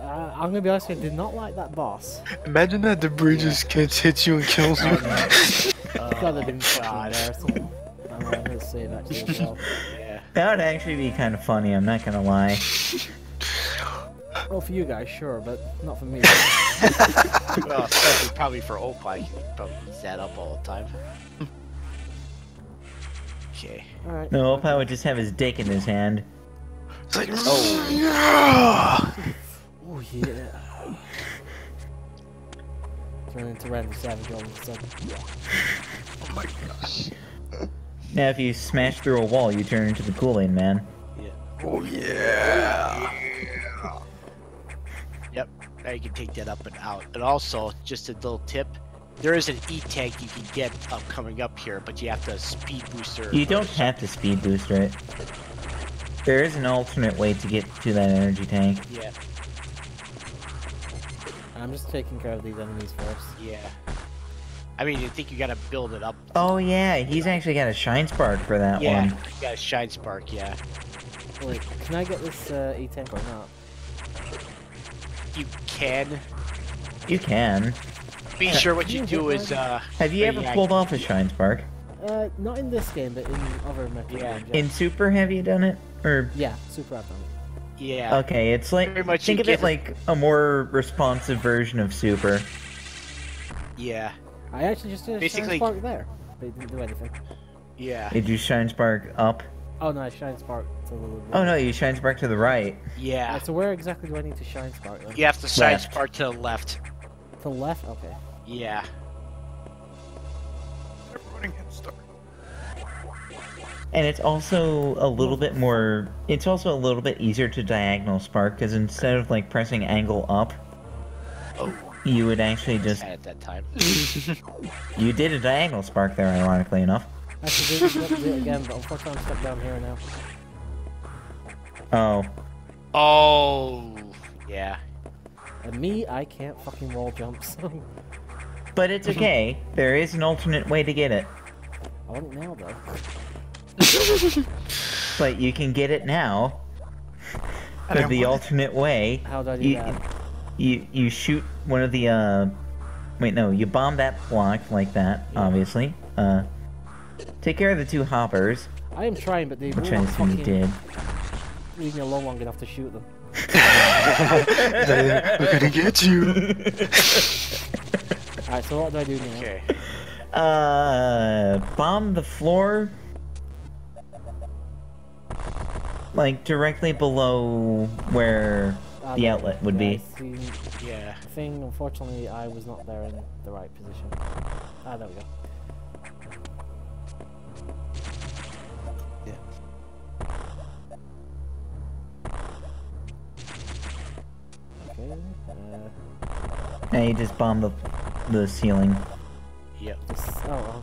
I'm gonna be honest, I did not like that boss. Imagine that debris just hits you and kills you. That would have been fucking God. embarrassing. I'm gonna say that to yourself. Yeah. That would actually be kind of funny, I'm not gonna lie. Well, for you guys, sure, but not for me. Well, especially probably for Opie, he probably eats that up all the time. Okay. Alright. No, Opie would just have his dick in his hand. It's like, Oh. yeah. Oh yeah. Turn into Randy Savage all of a sudden. Oh my gosh. Now, if you smash through a wall, you turn into the Kool-Aid Man. Yeah. Oh yeah. Yep. Now you can take that up and out. And also, just a little tip. There is an E-tank you can get coming up here, but you have to speed booster. You don't have to speed booster it. There is an alternate way to get to that energy tank. Yeah. I'm just taking care of these enemies first. Yeah. I mean, you think you gotta build it up. Oh yeah, he's actually got a shine spark for that Yeah. one. You got a shine spark. Yeah. Wait, can I get this E-tank or not? You can. You can. Be sure what you do is Have you ever yeah, pulled off a shine spark? Not in this game, but in other Metroid Yeah. games. In Super, have you done it? Or Yeah, Super I've done it. Yeah. okay, it's like Very much think you of it get- like a more responsive version of Super. Yeah. I actually just did a Basically- Shine Spark there, but it didn't do anything. Yeah. Did you shine spark up? Oh no, I Shine Spark to the Oh no, you shine spark to the right. Yeah. So where exactly do I need to Shine Spark then? You have to shine Left. spark to the left. To the left? Okay. Yeah. Running head start. And it's also a little bit more. It's also a little bit easier to diagonal spark because instead of like pressing angle up, you would actually just At that time. you did a diagonal spark there, ironically enough. Actually, do it again, but unfortunately I'm stuck down here now. Oh, Oh. Yeah. And me, I can't fucking wall jump, so... but it's okay. There is an alternate way to get it. I want it now, though. But you can get it now. But the alternate way, How do I do that? you shoot one of the wait, no, you bomb that block like that, obviously. Take care of the two hoppers, I am trying, but they will which I not assume you fucking did. leave me alone long enough to shoot them. We're gonna get you. Alright, so what do I do now? Okay. Bomb the floor, like directly below where Ah, the there outlet we would go. be. Yeah, see, Yeah. the thing, unfortunately, I was not there in the right position. Ah, there we go. Okay, Now you just bomb the ceiling. Yep. oh,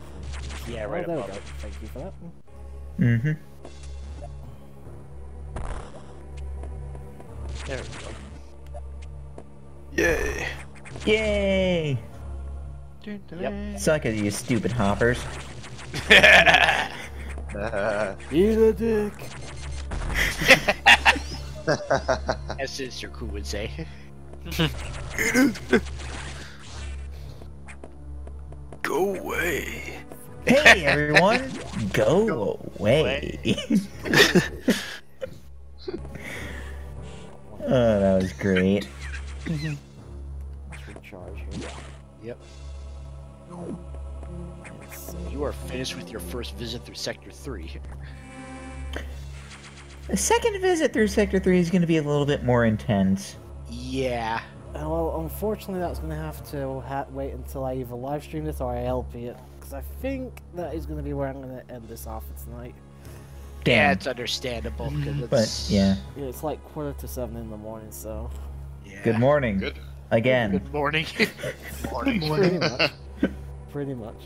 Yeah. oh, Right there we above go. it. Thank you for that. Mm-hmm. There we go. Yay. Yay! Yep. Suck it, you stupid hoppers. Eat a dick! As Sister Crew would say. Go away. Hey everyone, go away. Oh, that was great. Let's recharge here. Yep. Let's see. You are finished with your first visit through Sector 3. The second visit through Sector 3 is going to be a little bit more intense. Yeah. Well, unfortunately, that's going to have to wait until I either live stream this or I LP it. Because I think that is going to be where I'm going to end this off for tonight. Yeah, Damn. it's understandable. 'Cause But it's, yeah, Yeah, it's like 6:45 in the morning, so... Yeah. good morning. Good. Again. Good morning. Pretty much. Pretty much.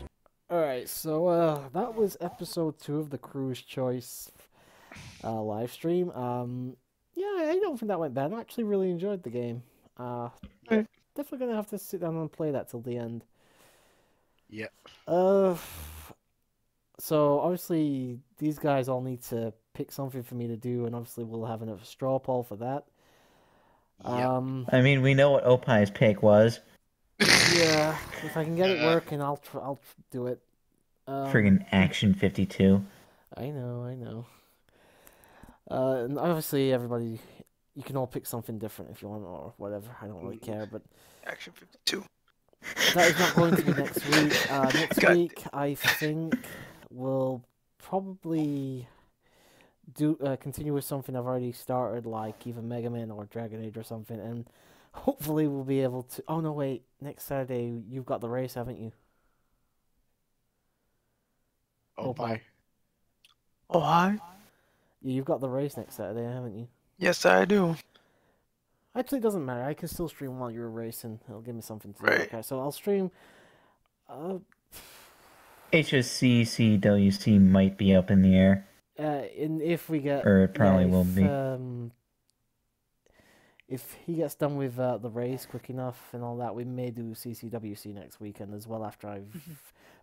Alright, so that was episode 2 of the Crew's Choice live stream. Yeah, I don't think that went bad. I actually really enjoyed the game. Definitely gonna have to sit down and play that till the end. Yep. So obviously these guys all need to pick something for me to do, and obviously we'll have another straw poll for that. I mean, we know what Opie's pick was. Yeah, if I can get it working, I'll do it. Friggin' Action 52. I know. And obviously everybody, you can all pick something different if you want or whatever. I don't really care, but Action 52. that is not going to be next week. Next God. week, I think we'll probably continue with something I've already started, like either Mega Man or Dragon Age or something, and hopefully we'll be able to. Oh no, wait! Next Saturday you've got the race, haven't you? Oh my. Oh, hi. Yeah, you've got the race next Saturday, haven't you? Yes, I do. Actually, it doesn't matter. I can still stream while you're racing. It'll give me something to do. Right. Okay, so I'll stream. HSC CWC might be up in the air. If we get, Or it probably will be. If he gets done with the race quick enough and all that, we may do CCWC next weekend as well. After I've,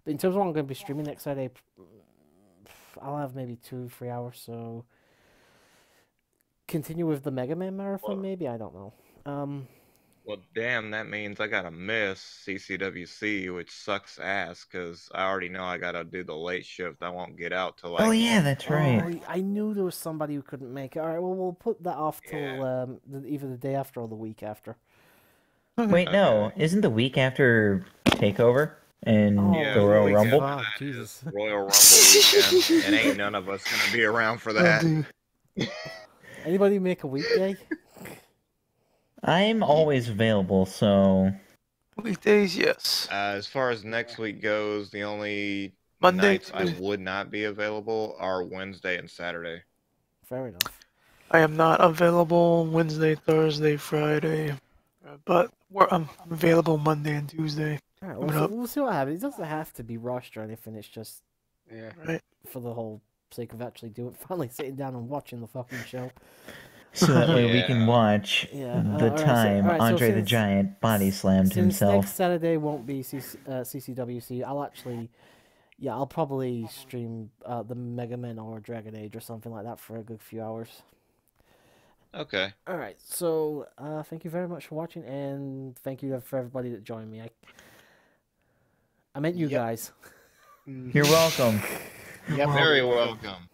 but in terms of what I'm going to be streaming next Saturday, I'll have maybe 2-3 hours. So continue with the Mega Man marathon, maybe, I don't know. Well, damn, that means I gotta miss CCWC, which sucks ass, because I already know I gotta do the late shift. I won't get out till like... Oh yeah, that's right. Oh, I knew there was somebody who couldn't make it. All right, well, we'll put that off till Yeah. either the day after or the week after. Wait, no, isn't the week after Takeover and Oh, the Royal weekend Rumble? Fuck, that is Jesus. Royal Rumble weekend, and ain't none of us gonna be around for Oh, that. dude. Anybody make a weekday? I'm always available, so Weekdays, yes. As far as next week goes, the only Monday, nights I would not be available are Wednesday and Saturday. Fair enough. I am not available Wednesday, Thursday, Friday, but I'm available Monday and Tuesday. All right, Coming up. we'll see what happens. It doesn't have to be rushed or anything. It's just Yeah. Right. for the whole sake of actually finally sitting down and watching the fucking show. so that way we can Yeah. watch Yeah, the alright, so- time alright, so Andre the since- Giant body slammed Since himself. next Saturday won't be CCWC, I'll probably stream the Mega Man or Dragon Age or something like that for a good few hours. Okay. All right, so thank you very much for watching, and thank you for everybody that joined me. I meant you guys. You're welcome. Yep. Very welcome.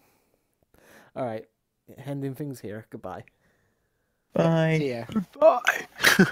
All right, ending things here. Goodbye. Bye. See ya. Bye.